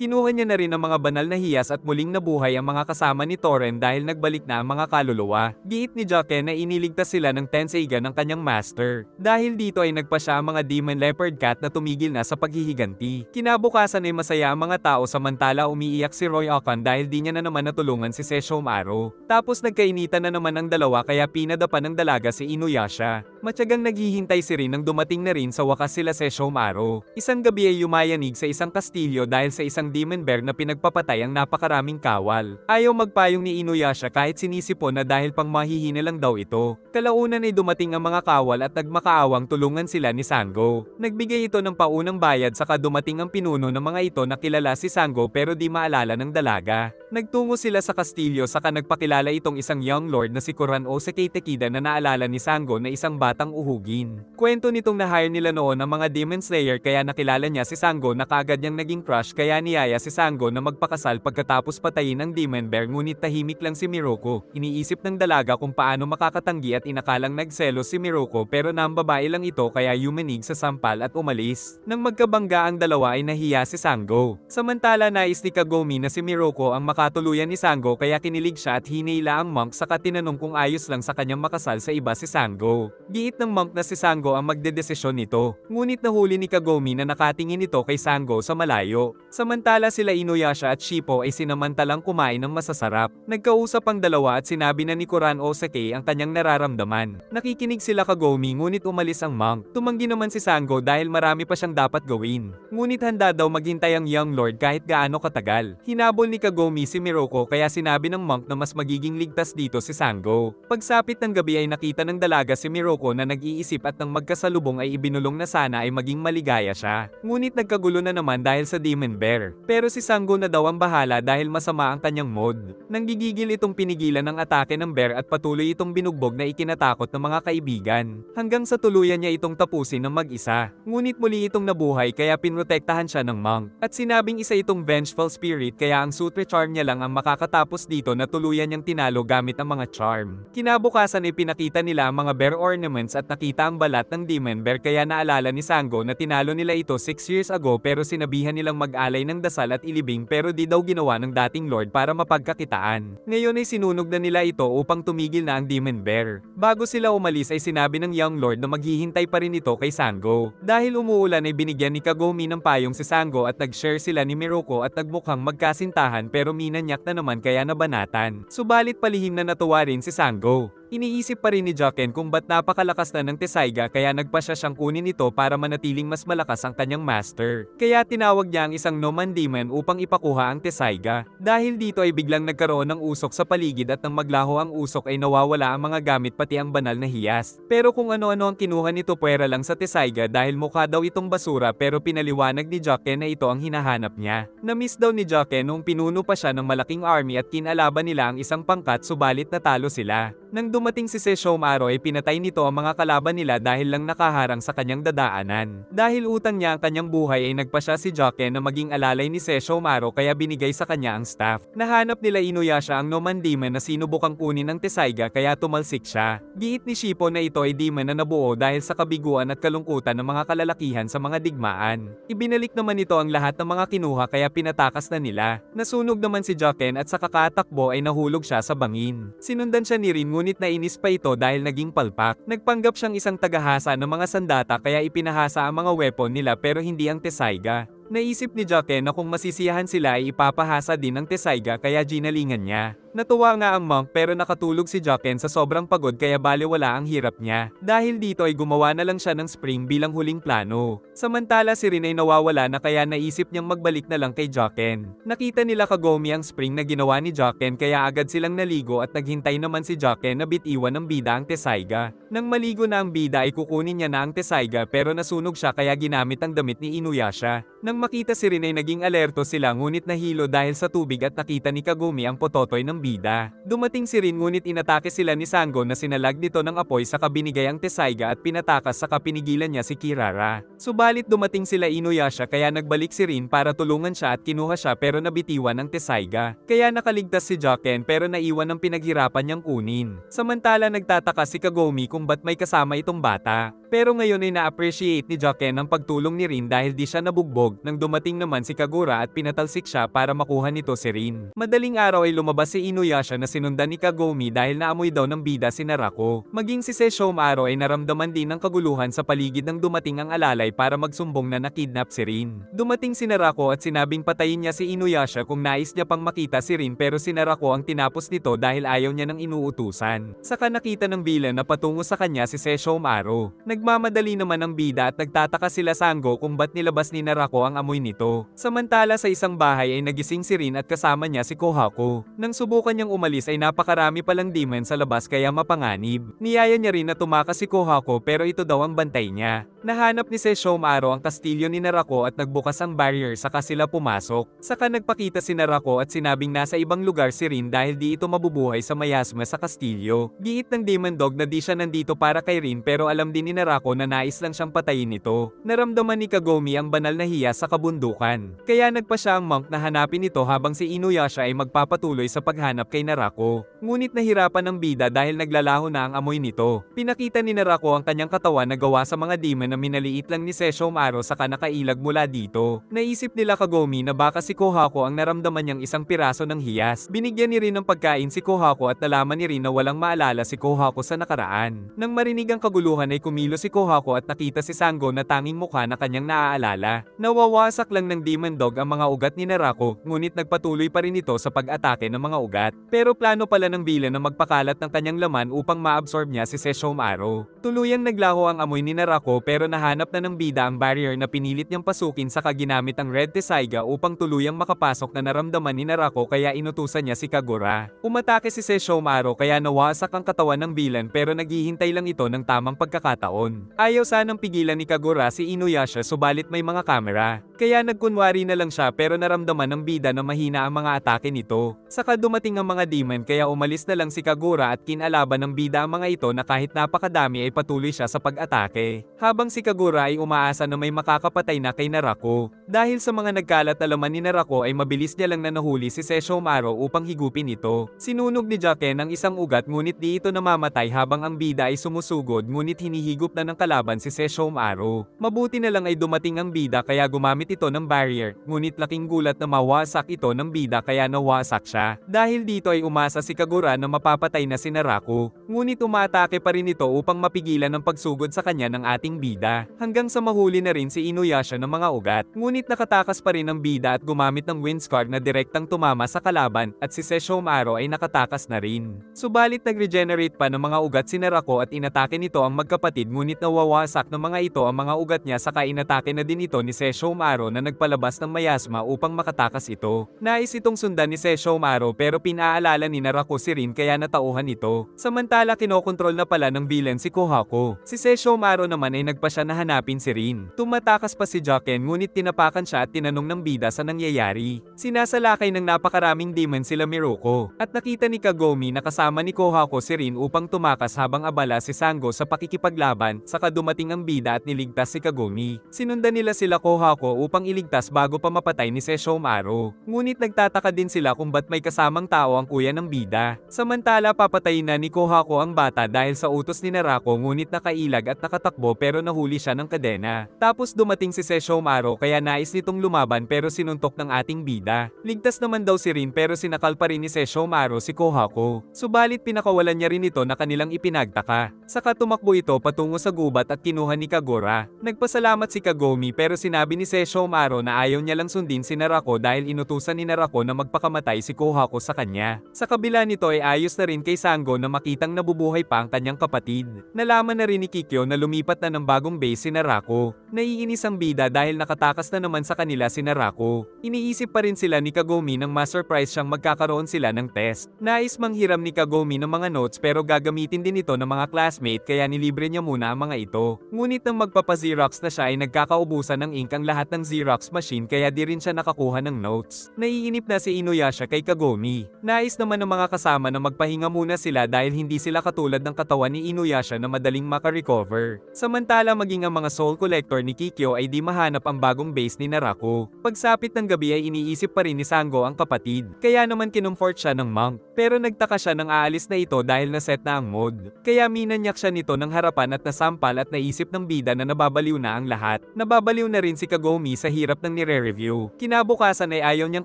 Kinuha niya na rin ang mga banal na hiyas at muling nabuhay ang mga kasama ni Toren dahil nagbalik na ang mga kaluluwa. Giit ni Joken na iniligtas sila ng Tenseiga ng kanyang master. Dahil dito ay nagpa siya ang mga Demon Leopard Cat na tumigil na sa paghihiganti. Kinabukasan ay masaya ang mga tao samantala umiiyak si Roy Okan dahil di niya na naman natulungan si Sesshomaru. Tapos nagkainitan na naman ang dalawa kaya pinadapa ng dalaga si Inuyasha. Matyagang naghihintay si Rin nang dumating na rin sa wakas sila Sesshomaru. Isang gabi ay yumayanig sa isang kastilyo dahil sa isang demon bear na pinagpapatay ang napakaraming kawal. Ayaw magpayong ni Inuyasha kahit sinisipon na dahil pang mahihina lang daw ito. Kalaunan ay dumating ang mga kawal at nagmakaawang tulungan sila ni Sango. Nagbigay ito ng paunang bayad saka dumating ang pinuno ng mga ito na kilala si Sango pero di maalala ng dalaga. Nagtungo sila sa kastilyo saka nagpakilala itong isang young lord na si Kurano Sekeitekida na naalala ni Sango na isang batang uhugin. Kwento nitong na-hire nila noon ang mga Demon Slayer kaya nakilala niya si Sango na kaagad niyang naging crush kaya niyaya si Sango na magpakasal pagkatapos patayin ang Demon Bear ngunit tahimik lang si Miruko. Iniisip ng dalaga kung paano makakatanggi at inakalang nagselos si Miruko pero nambabae lang ito kaya yumanig sa sampal at umalis. Nang magkabangga ang dalawa ay nahiya si Sango. Samantala nais ni Kagome na si Miruko ang makatuluyan ni Sango kaya kinilig siya at hinila ang monk saka tinanong kung ayos lang sa kanyang makasal sa iba si Sango. Giit ng monk na si Sango ang magdedesisyon nito. Ngunit nahuli ni Kagome na nakatingin ito kay Sango sa malayo. Samantala sila Inuyasha at Shippo ay sinamantalang kumain ng masasarap. Nagkausap ang dalawa at sinabi na ni Kurano Seke ang kanyang nararamdaman. Nakikinig sila Kagome ngunit umalis ang monk. Tumanggi naman si Sango dahil marami pa siyang dapat gawin. Ngunit handa daw maghintay ang young lord kahit gaano katagal. Hinabol ni Kagome si Miruko kaya sinabi ng monk na mas magiging ligtas dito si Sango. Pagsapit ng gabi ay nakita ng dalaga si Miruko na nag-iisip at nang magkasalubong ay ibinulong na sana ay maging maligaya siya. Ngunit nagkagulo na naman dahil sa Demon Bear. Pero si Sango na daw ang bahala dahil masama ang kanyang mood. Nanggigigil itong pinigilan ng atake ng bear at patuloy itong binugbog na ikinatakot ng mga kaibigan. Hanggang sa tuluyan niya itong tapusin ng mag-isa. Ngunit muli itong nabuhay kaya pinrotektahan siya ng monk. At sinabing isa itong vengeful spirit kaya ang sutre charm niya lang ang makakatapos dito na tuluyan niyang tinalo gamit ang mga charm. Kinabukasan ay pinakita nila ang mga bear ornaments at nakita ang balat ng demon bear kaya naalala ni Sango na tinalo nila ito 6 years ago pero sinabihan nilang mag-alay ng dasal at ilibing pero di daw ginawa ng dating lord para mapagkakitaan. Ngayon ay sinunog na nila ito upang tumigil na ang demon bear. Bago sila umalis ay sinabi ng young lord na maghihintay pa rin ito kay Sango. Dahil umuulan ay binigyan ni Kagome ng payong si Sango at nag-share sila ni Miruko at nagmukhang magkasintahan pero minanyak na naman kaya nabanatan. Subalit palihim na natuwa rin si Sango. Iniisip pa rin ni Joken kung ba't napakalakas na ng Tessaiga kaya nagpasya siyang kunin ito para manatiling mas malakas ang kanyang master. Kaya tinawag niya ang isang Noman Demon upang ipakuha ang Tessaiga. Dahil dito ay biglang nagkaroon ng usok sa paligid at nang maglaho ang usok ay nawawala ang mga gamit pati ang banal na hiyas. Pero kung ano-ano ang kinuha nito puwera lang sa Tessaiga dahil mukha daw itong basura pero pinaliwanag ni Joken na ito ang hinahanap niya. Na-miss daw ni Joken nung pinuno pa siya ng malaking army at kinalaban nila ang isang pangkat subalit natalo sila. Nang dumating si Sesshomaru ay pinatay nito ang mga kalaban nila dahil lang nakaharang sa kanyang dadaanan. Dahil utang niya ang kanyang buhay ay nagpasya si Joken na maging alalay ni Sesshomaru kaya binigay sa kanya ang staff. Nahanap nila Inuyasha ang Noman Demon na sinubukang kunin ng Tessaiga kaya tumalsik siya. Giit ni Shippo na ito ay demon na nabuo dahil sa kabiguan at kalungkutan ng mga kalalakihan sa mga digmaan. Ibinalik naman ito ang lahat ng mga kinuha kaya pinatakas na nila. Nasunog naman si Joken at sa kakatakbo ay nahulog siya sa bangin. Sinundan siya ni Rin ngunit nainis pa ito dahil naging palpak. Nagpanggap siyang isang tagahasa ng mga sandata kaya ipinahasa ang mga weapon nila pero hindi ang Tessaiga. Naisip ni Joken na kung masisiyahan sila ay ipapahasa din ng Tessaiga kaya ginalingan niya. Natuwa nga ang monk pero nakatulog si Joken sa sobrang pagod kaya balewala ang hirap niya. Dahil dito ay gumawa na lang siya ng spring bilang huling plano. Samantala si Rin ay nawawala na kaya naisip niyang magbalik na lang kay Joken. Nakita nila Kagome ang spring na ginawa ni Joken kaya agad silang naligo at naghintay naman si Joken na bitiwan ng bida ang Tessaiga. Nang maligo na ang bida ay kukunin niya na ang Tessaiga pero nasunog siya kaya ginamit ang damit ni Inuyasha. Nang makita si Rin ay naging alerto sila ngunit nahilo dahil sa tubig at nakita ni Kagome ang pototoy ng bida. Dumating si Rin ngunit inatake sila ni Sango na sinalag nito ng apoy sa kabinigay ang Tessaiga at pinatakas sa kapinigilan niya si Kirara. Subalit dumating sila Inuyasha kaya nagbalik si Rin para tulungan siya at kinuha siya pero nabitiwan ng Tessaiga. Kaya nakaligtas si Joken pero naiwan ng pinaghirapan niyang kunin. Samantala nagtataka si Kagome kung ba't may kasama itong bata. Pero ngayon ay na-appreciate ni Joken ang pagtulong ni Rin dahil di siya nabugbog nang dumating naman si Kagura at pinatalsik siya para makuha nito si Rin. Madaling araw ay lumabas si Inuyasha na sinundan ni Kagome dahil naamoy daw ng bida si Narako. Maging si Sesshomaru ay naramdaman din ng kaguluhan sa paligid nang dumating ang alalay para magsumbong na nakidnap si Rin. Dumating si Narako at sinabing patayin niya si Inuyasha kung nais niya pang makita si Rin pero si Narako ang tinapos nito dahil ayaw niya ng inuutusan. Saka nakita ng villain na patungo sa kanya si Sesshomaru. Nagmamadali naman ang bida at nagtataka sila Sango kung ba't nilabas ni Narako ang amoy nito. Samantala sa isang bahay ay nagising si Rin at kasama niya si Kohako. Nang subukan niyang umalis ay napakarami palang demon sa labas kaya mapanganib. Niyaya niya rin na tumakas si Kohako pero ito daw ang bantay niya. Nahanap ni Sesshomaru ang kastilyo ni Narako at nagbukas ang barrier saka sila pumasok. Saka nagpakita si Narako at sinabing nasa ibang lugar si Rin dahil di ito mabubuhay sa mayasma sa kastilyo. Giit ng Demon Dog na di siya nandito para kay Rin pero alam din ni Narako na nais lang siyang patayin ito. Naramdaman ni Kagome ang banal na hiya sa kabundukan. Kaya nagpa siya ang monk na hanapin ito habang si Inuyasha ay magpapatuloy sa paghanap kay Narako. Ngunit nahirapan ang bida dahil naglalaho na ang amoy nito. Pinakita ni Narako ang kanyang katawan na gawa sa mga demon na minaliit lang ni Sesshomaru saka nakailag mula dito. Naisip nila Kagome na baka si Kohako ang naramdaman niyang isang piraso ng hiyas. Binigyan ni Rin ng pagkain si Kohako at nalaman ni Rin na walang maalala si Kohako sa nakaraan. Nang marinig ang kaguluhan ay kumilo si Kohako at nakita si Sango na tanging mukha na kanyang naaalala. Nawawasak lang ng Demon Dog ang mga ugat ni Narako, ngunit nagpatuloy pa rin ito sa pag-atake ng mga ugat. Pero plano pala ng villain na magpakalat ng kanyang laman upang ma-absorb niya si Sesshomaru. Tuluyang naglaho ang amoy ni Narako pero nahanap na ng bida ang barrier na pinilit niyang pasukin saka ginamit ang Red Tessaiga upang tuluyang makapasok na naramdaman ni Narako kaya inutusan niya si Kagura. Umatake si Sesshomaru kaya nawasak ang katawan ng villain pero naghihintay lang ito ng tamang pagkakataon. Ayaw sanang pigilan ni Kagura si Inuyasha subalit may mga kamera. Kaya nagkunwari na lang siya pero naramdaman ng bida na mahina ang mga atake nito. Saka dumating ang mga demon kaya umalis na lang si Kagura at kinalaban ng bida ang mga ito na kahit napakadami ay patuloy siya sa pag-atake. Habang si Kagura ay umaasa na may makakapatay na kay Narako. Dahil sa mga nagkalat na laman ni Narako ay mabilis niya lang na nahuli si Sesshomaru upang higupin ito. Sinunog ni Joken ang isang ugat ngunit di ito namamatay habang ang bida ay sumusugod ngunit hinihigop na ng kalaban si Sesshomaru. Mabuti na lang ay dumating ang bida kaya gumamit ito ng barrier, ngunit laking gulat na mawasak ito ng bida kaya nawasak siya. Dahil dito ay umasa si Kagura na mapapatay na si Narako, ngunit umaatake pa rin ito upang mapigilan ang pagsugod sa kanya ng ating bida, hanggang sa mahuli na rin si Inuyasha ng mga ugat. Ngunit nakatakas pa rin ang bida at gumamit ng Windscar na direktang tumama sa kalaban at si Sesshomaru ay nakatakas na rin. Subalit nag-regenerate pa ng mga ugat si Narako at inatake nito ang magkapatid ngunit nawawasak ng mga ito ang mga ugat niya saka inatake na din ito ni Sesshomaru Sesshomaru na nagpalabas ng mayasma upang makatakas ito. Nais itong sundan ni Sesshomaru pero pinaalala ni Narako si Rin kaya natauhan ito. Samantala kinokontrol na pala ng villain si Kohako. Si Sesshomaru naman ay nagpasya na hanapin si Rin. Tumatakas pa si Joken ngunit tinapakan siya at tinanong ng bida sa nangyayari. Sinasalakay ng napakaraming demon sila Miruko. At nakita ni Kagome na kasama ni Kohako si Rin upang tumakas habang abala si Sango sa pakikipaglaban, saka dumating ang bida at niligtas si Kagome. Sinundan nila sila Kohako upang iligtas bago pa mapatay ni Sesshomaru. Ngunit nagtataka din sila kung ba't may kasamang tao ang kuya ng bida. Samantala papatayin na ni Kohako ang bata dahil sa utos ni Narako ngunit nakailag at nakatakbo pero nahuli siya ng kadena. Tapos dumating si Sesshomaru kaya nais nitong lumaban pero sinuntok ng ating bida. Ligtas naman daw si Rin pero sinakal pa rin ni Sesshomaru si Kohako. Subalit pinakawalan niya rin ito na kanilang ipinagtaka. Saka tumakbo ito patungo sa gubat at kinuha ni Kagura. Nagpasalamat si Kagome pero sinabi ni Sesshomaru na ayaw niya lang sundin si Narako dahil inutusan ni Narako na magpakamatay si Kohako sa kanya. Sa kabila nito ay ayos na rin kay Sango na makitang nabubuhay pa ang kanyang kapatid. Nalaman na rin ni Kikyo na lumipat na ng bagong base si Narako. Naiinis ang bida dahil nakatakas na naman sa kanila si Narako. Iniisip pa rin sila ni Kagome nang ma-surprise siyang magkakaroon sila ng test. Nais manghiram ni Kagome ng mga notes pero gagamitin din ito ng mga classmate kaya nilibre niya muna ang mga ito. Ngunit nang magpapa-Xerox na siya ay nagkakaubusan ng ink ang lahat ng Xerox machine kaya di rin siya nakakuha ng notes. Naiinip na si Inuyasha kay Kagome. Nais naman ng mga kasama na magpahinga muna sila dahil hindi sila katulad ng katawan ni Inuyasha na madaling makarecover. Samantala maging ang mga soul collector ni Kikyo ay di mahanap ang bagong base ni Narako. Pagsapit ng gabi ay iniisip pa rin ni Sango ang kapatid. Kaya naman kinumfort siya ng monk. Pero nagtaka siya nang aalis na ito dahil naset na ang mod. Kaya minanyak siya nito ng harapan at nasampal at naisip ng bida na nababaliw na ang lahat. Nababaliw na rin si Kagome sa hirap ng nire-review. Kinabukasan ay ayaw niyang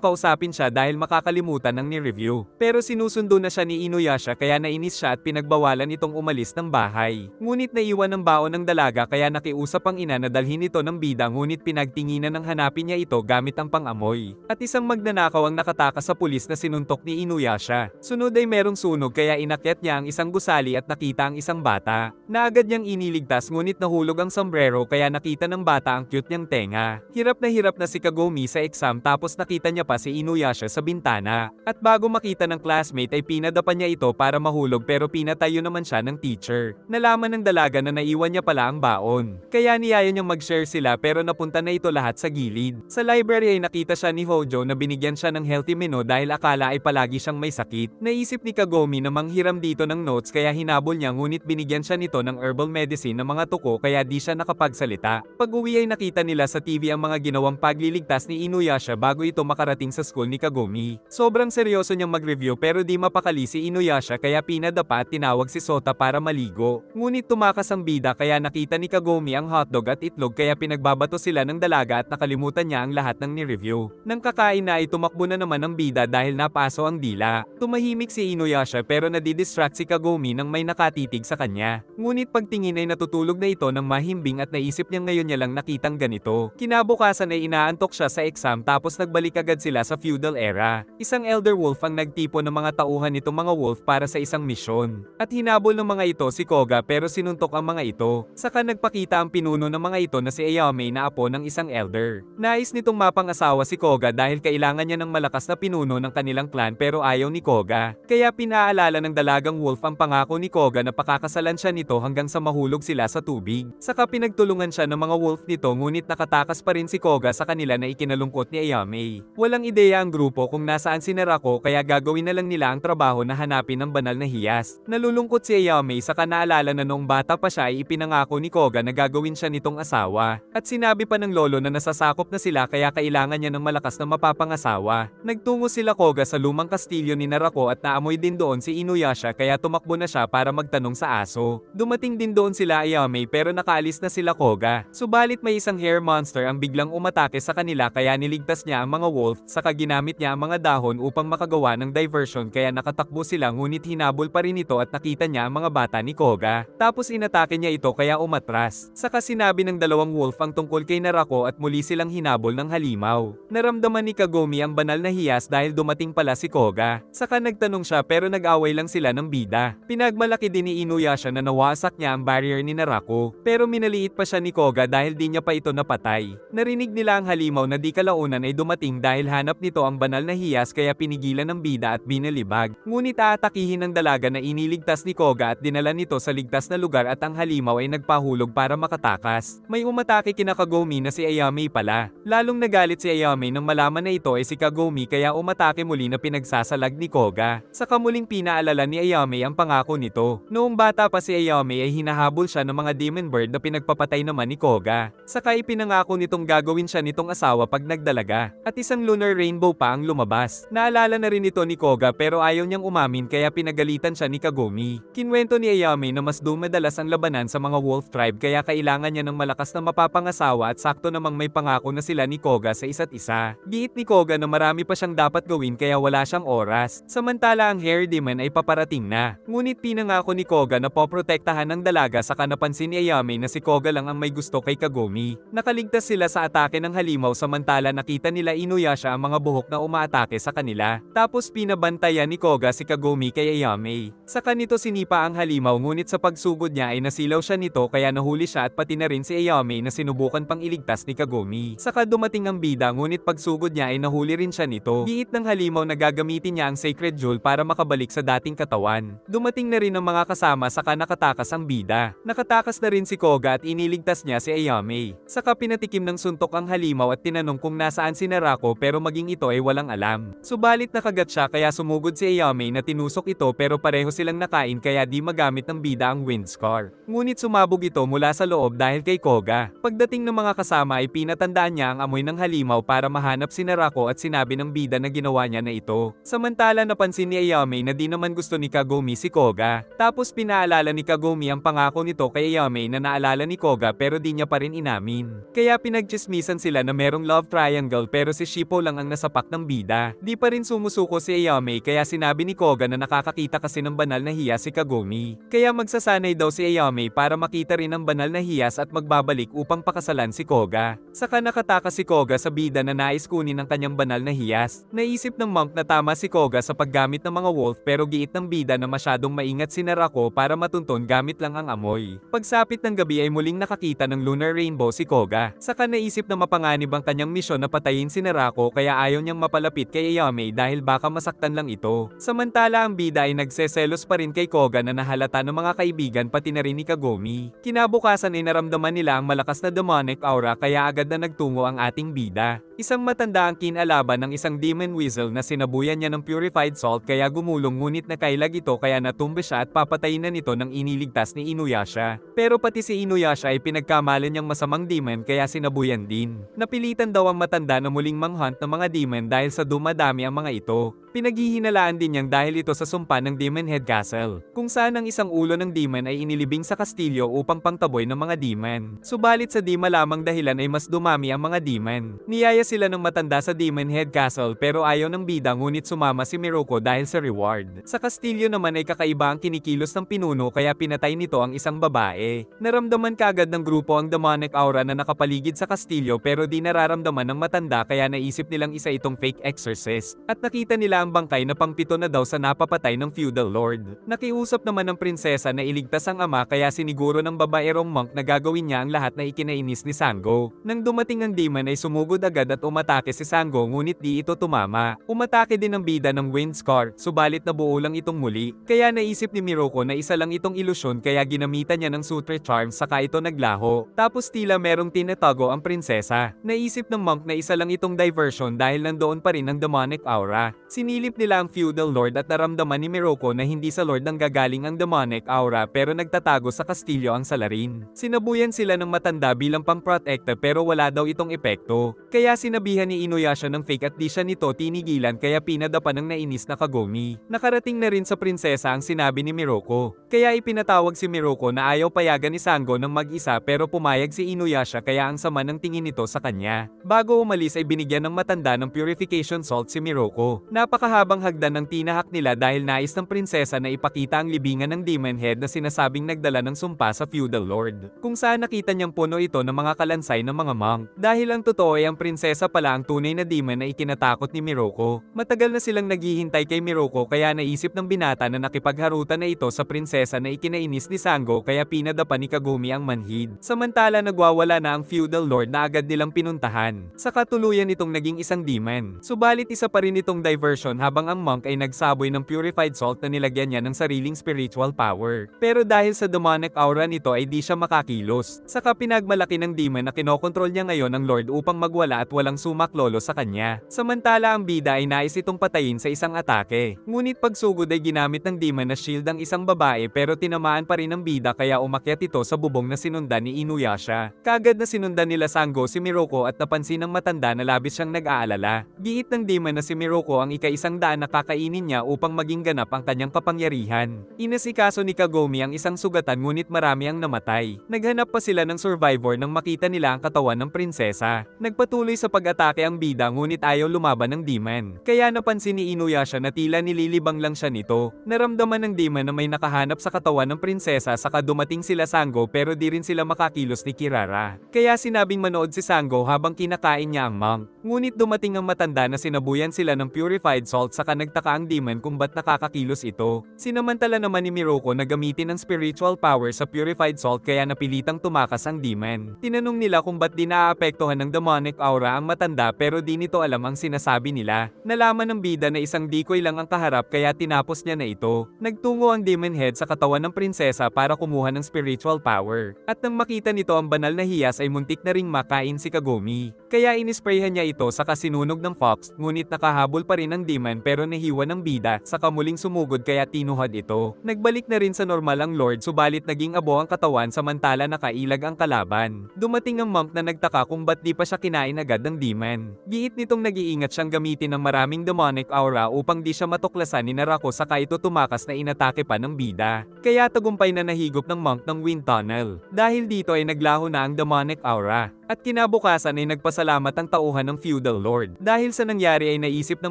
kausapin siya dahil makakalimutan ng ni-review. Pero sinusundo na siya ni Inuyasha kaya nainis siya at pinagbawalan itong umalis ng bahay. Ngunit naiwan ng baon ng dalaga kaya nakiusap ang ina na dalhin ito ng bida ngunit pinagtinginan ng hanapin niya ito gamit ang pang-amoy. At isang magnanakaw ang nakatakas sa pulis na sinuntok ni Inuyasha. Sunod ay merong sunog kaya inakyat niya ang isang gusali at nakita ang isang bata. Naagad niyang iniligtas ngunit nahulog ang sombrero kaya nakita ng bata ang cute niyang tenga. Hirap na si Kagome sa exam tapos nakita niya pa si Inuyasha sa bintana. At bago makita ng classmate ay pinadapa niya ito para mahulog pero pinatayo naman siya ng teacher. Nalaman ng dalaga na naiwan niya pala ang baon. Kaya niyaya niyang mag-share sila pero napunta na ito lahat sa gilid. Sa library ay nakita siya ni Hojo na binigyan siya ng healthy menu dahil akala ay palagi siyang may sakit. Naisip ni Kagome na manghiram dito ng notes kaya hinabol niya ngunit binigyan siya nito ng herbal medicine na mga tuko kaya di siya nakapagsalita. Pag-uwi ay nakita nila sa TV ang mga ginawang pagliligtas ni Inuyasha bago ito makarating sa school ni Kagome. Sobrang seryoso niyang mag-review pero di mapakali si Inuyasha kaya pinadapa at tinawag si Sota para maligo. Ngunit tumakas ang bida kaya nakita ni Kagome ang hotdog at itlog kaya pinagbabato sila ng dalaga at nakalimutan niya ang lahat ng ni-review. Nang kakain na ay tumakbo na naman ang bida dahil napaso ang dila. Tumahimik si Inuyasha pero nadidistract si Kagome nang may nakatitig sa kanya. Ngunit pagtingin ay natutulog na ito ng mahimbing at naisip niya ngayon niya lang nakitang ganito. Kinabukasan ay inaantok siya sa exam tapos nagbalik agad sila sa feudal era. Isang elder wolf ang nagtipon ng mga tauhan nitong mga wolf para sa isang misyon. At hinabol ng mga ito si Koga pero sinuntok ang mga ito. Saka nagpakita ang pinuno ng mga ito na si Ayame na apo ng isang elder. Nais nitong mapang-asawa si Koga dahil kailangan niya ng malakas na pinuno ng kanilang clan pero ayaw ni Koga. Kaya pinaalala ng dalagang wolf ang pangako ni Koga na pakakasalan siya nito hanggang sa mahulog sila sa tubig. Saka pinagtulungan siya ng mga wolf nito ngunit nakatakas pa rin si Koga sa kanila na ikinalungkot ni Ayame. Walang ideya ang grupo kung nasaan si Narako kaya gagawin na lang nila ang trabaho na hanapin ang banal na hiyas. Nalulungkot si Ayame saka naalala na noong bata pa siya ay ipinangako ni Koga na gagawin siya nitong asawa. At sinabi pa ng lolo na nasasakop na sila kaya kailangan niya ng malakas na mapapangasawa. Nagtungo sila Koga sa lumang kastilyo ni Narako at naamoy din doon si Inuyasha kaya tumakbo na siya para magtanong sa aso. Dumating din doon sila Ayame pero nakaalis na sila Koga. Subalit may isang hair monster ang biglang umatake sa kanila kaya niligtas niya ang mga wolf saka ginamit niya ang mga dahon upang makagawa ng diversion kaya nakatakbo sila ngunit hinabol pa rin ito at nakita niya ang mga bata ni Koga. Tapos inatake niya ito kaya umatras. Saka sinabi ng dalawang wolf ang tungkol kay Narako at muli silang hinabol ng halimaw. Naramdaman ni Kagome ang banal na hiyas dahil dumating pala si Koga. Saka nagtanong siya pero nag-away lang sila ng bida. Pinagmalaki din ni Inuyasha na nawasak niya ang barrier ni Narako. Pero minaliit pa siya ni Koga dahil di niya pa ito napatay. Narinig nila ang halimaw na di kalaunan ay dumating dahil hanap nito ang banal na hiyas kaya pinigilan ng bida at binalibag. Ngunit aatakihin ng dalaga na iniligtas ni Koga at dinala nito sa ligtas na lugar at ang halimaw ay nagpahulog para makatakas. May umatake kina Kagome na si Ayame pala. Lalong nagalit si Ayame nang malaman na ito ay si Kagome kaya umatake muli na pinagsasalag ni Koga. Saka muling pinaalala ni Ayame ang pangako nito. Noong bata pa si Ayame ay hinahabol siya ng mga demon bird na pinagpapatay naman ni Koga. Saka ipinangako nitong gagawin siya nitong asawa pag nagdalaga. At isang lunar rainbow pa ang lumabas. Naalala na rin ito ni Koga pero ayaw niyang umamin kaya pinagalitan siya ni Kagome. Kinwento ni Ayame na mas dumadalas ang labanan sa mga wolf tribe kaya kailangan niya ng malakas na mapapangasawa at sakto namang may pangako na sila ni Koga sa isa't isa. Giit ni Koga na marami pa siyang dapat gawin kaya wala siyang oras. Samantala ang hair demon ay paparating na. Ngunit pinangako ni Koga na poprotektahan ng dalaga saka napansin ni Ayame na si Koga lang ang may gusto kay Kagome. Nakaligtas sila sa atake ng halimaw samantala nakita nila Inuyasha ang mga buhok na umaatake sa kanila. Tapos pinabantayan ni Koga si Kagome kay Ayame. Saka nito sinipa ang halimaw ngunit sa pagsugod niya ay nasilaw siya nito kaya nahuli siya at pati na rin si Ayame na sinubukan pang iligtas ni Kagome. Saka dumating ang bida ngunit pagsugod niya ay nahuli rin siya nito. Giit ng halimaw na gagamitin niya ang sacred jewel para makabalik sa dating katawan. Dumating na rin ang mga kasama saka nakatakas ang bida. Nakatakas na rin si Koga at iniligtas niya si Ayame. Saka pinatikim ng suntok ang halimaw at tinanong kung nasaan si Narako pero maging ito ay walang alam. Subalit nakagat siya kaya sumugod si Ayame na tinusok ito pero pareho silang nakain kaya di magamit ng bida ang wind scar. Ngunit sumabog ito mula sa loob dahil kay Koga. Pagdating ng mga kasama ay pinatandaan niya ang amoy ng halimaw para mahanap si Narako at sinabi ng bida na ginawa niya na ito. Samantala napansin ni Ayame na di naman gusto ni Kagome si Koga. Tapos pinaalala ni Kagome ang pangako nito kay Ayame na naalala ni Koga pero di niya pa rin inamin. Kaya pinagchismisan sila na merong love triangle pero si Shippo lang ang nasapak ng bida. Di pa rin sumusuko si Ayame kaya sinabi ni Koga na nakakakita kasi ng banal na hiyas si Kagome. Kaya magsasanay daw si Ayame para makita rin ang banal na hiyas at magbabalik upang pakasalan si Koga. Saka nakatakas si Koga sa bida na nais kunin ang kanyang banal na hiyas. Naisip ng monk na tama si Koga sa paggamit ng mga wolf pero giit ng bida na masyadong maingat si Narako para matunton gamit lang ang amoy. Pagsapit ng gabi ay muling nakakita ng lunar rainbow si Koga. Saka naisip na mapanganib ang kanyang misyon na patayin si Narako kaya ayaw niyang mapalapit kay Ayame dahil baka masaktan lang ito. Samantala ang bida ay nagseselos pa rin kay Koga na nahalata ng mga kaibigan pati na rin ni Kagome. Kinabukasan ay naramdaman nila ang malakas na demonic aura kaya agad na nagtungo ang ating bida. Isang matanda ang kinalaban ng isang demon weasel na sinabuyan niya ng purified salt kaya gumulong ngunit nakailag ito kaya natumba siya at papatayin na nito ng iniligtas ni Inuyasha. Pero pati si Inuyasha ay pinagkamalan niyang masamang demon kaya sinabuyan din. Napilitan daw ang matanda na muling manghunt ng mga demon dahil sa dumadami ang mga ito. Pinaghihinalaan din niyang dahil ito sa sumpa ng Demon Head Castle, kung saan ang isang ulo ng demon ay inilibing sa kastilyo upang pangtaboy ng mga demon. Subalit sa di malamang dahilan ay mas dumami ang mga demon. Niyaya sila ng matanda sa Demon Head Castle pero ayaw ng bida ngunit sumama si Miruko dahil sa reward. Sa kastilyo naman ay kakaiba ang kinikilos ng pinuno kaya pinatay nito ang isang babae. Naramdaman kaagad ng grupo ang demonic aura na nakapaligid sa kastilyo pero di nararamdaman ng matanda kaya naisip nilang isa itong fake exorcist. At nakita nila ang bangkay na pangpito na daw sa napapatay ng feudal lord. Nakiusap naman ng prinsesa na iligtas ang ama kaya siniguro ng babaerong monk na gagawin niya ang lahat na ikinainis ni Sango. Nang dumating ang demon ay sumugod agad at umatake si Sango ngunit di ito tumama. Umatake din ang bida ng wind scar, subalit nabuo lang itong muli. Kaya naisip ni Miruko na isa lang itong ilusyon kaya ginamitan niya ng sutre charm saka ito naglaho. Tapos tila merong tinatago ang prinsesa. Naisip ng monk na isa lang itong diversion dahil nandoon pa rin ang demonic aura. Sinilip nila ang feudal lord at naramdaman ni Miruko na hindi sa lord ang gagaling ang demonic aura pero nagtatago sa kastilyo ang salarin. Sinabuyan sila ng matanda bilang pang-protecta pero wala daw itong epekto. Kaya sinabihan ni Inuyasha ng fake at di siya nito tinigilan kaya pinadapa ng nainis na Kagome. Nakarating na rin sa prinsesa ang sinabi ni Miruko. Kaya ipinatawag si Miruko na ayaw payagan ni Sango ng mag-isa pero pumayag si Inuyasha kaya ang sama ng tingin nito sa kanya. Bago umalis ay binigyan ng matanda ng purification salt si Miruko. Napakahabang hagdan ng tinahak nila dahil nais ng prinsesa na ipakita ang libingan ng Demon Head na sinasabing nagdala ng sumpa sa feudal lord, kung saan nakita niyang puno ito ng mga kalansay ng mga monk. Dahil ang totoo ay ang prinsesa pala ang tunay na demon na ikinatakot ni Miroko. Matagal na silang naghihintay kay Miroko kaya naisip ng binata na nakipagharutan na ito sa prinsesa na ikinainis ni Sango kaya pinadapa ni Kagumi ang manhid. Samantala nagwawala na ang feudal lord na agad nilang pinuntahan. Sa katuluyan itong naging isang demon. Subalit isa pa rin itong diversion habang ang monk ay nagsaboy ng purified salt na nilagyan niya ng sariling spiritual power. Pero dahil sa demonic aura nito ay di siya makakilos. Saka pinagmalaki ng demon na kinokontrol niya ngayon ang lord upang magwala at walang sumaklolo sa kanya. Samantala ang bida ay nais itong patayin sa isang atake. Ngunit pagsugod ay ginamit ng demon na shield ang isang babae pero tinamaan pa rin ng bida kaya umakyat ito sa bubong na sinundan ni Inuyasha. Kagad na sinundan nila Sango si Miroko at napansin ng matanda na labis siyang nag-aalala. Giit ng demon na si Miroko ang ika-100 na kakainin niya upang maging ganap ang kanyang kapangyarihan. Inasikaso ni Kagumi ang isang sugatan ngunit marami ang namatay. Naghanap pa sila ng survivor nang makita nila ang katawan ng prinsesa. Nagpatuloy sa pag-atake ang bida ngunit ayaw lumaban ng demon. Kaya napansin ni Inuyasha na tila nililibang lang siya nito. Naramdaman ng demon na may nakahanap sa katawan ng prinsesa saka dumating sila Sango pero di rin sila makakilos ni Kirara. Kaya sinabing manood si Sango habang kinakain niya ang monk. Ngunit dumating ang matanda na sinabuyan sila ng purified salt saka nagtaka ang demon kung ba't nakakakilos ito. Sinamantala naman ni Miroko na gamitin ang spiritual power sa purified salt kaya napilitang tumakas ang demon. Tinanong nila kung ba't di naaapektuhan ng demonic aura ang matanda pero di nito alam ang sinasabi nila. Nalaman ng bida na isang decoy lang ang kaharap kaya tinapos niya na ito. Nagtungo ang demon head sa katawan ng prinsesa para kumuha ng spiritual power. At nang makita nito ang banal na hiyas ay muntik na ring makain si Kagumi. Kaya inisprayhan niya ito sa kasinunog ng fox ngunit nakahabol pa rin ang demon pero nahiwa ng bida saka muling sumugod kaya tinuhad ito. Nagbalik na rin sa normal ang lord subalit naging abo ang katawan samantala nakailag ang kalaban. Dumating ang monk na nagtaka kung ba't di pa siya kinain agad ng demon. Giit nitong nag-iingat siyang gamitin ng maraming demonic aura upang di siya matuklasan ni Narako saka ito tumakas na inatake pa ng bida. Kaya tagumpay na nahigop ng monk ng wind tunnel. Dahil dito ay naglaho na ang demonic aura. At kinabukasan ay nagpasalamat ang tauhan ng feudal lord. Dahil sa nangyari ay naisip ng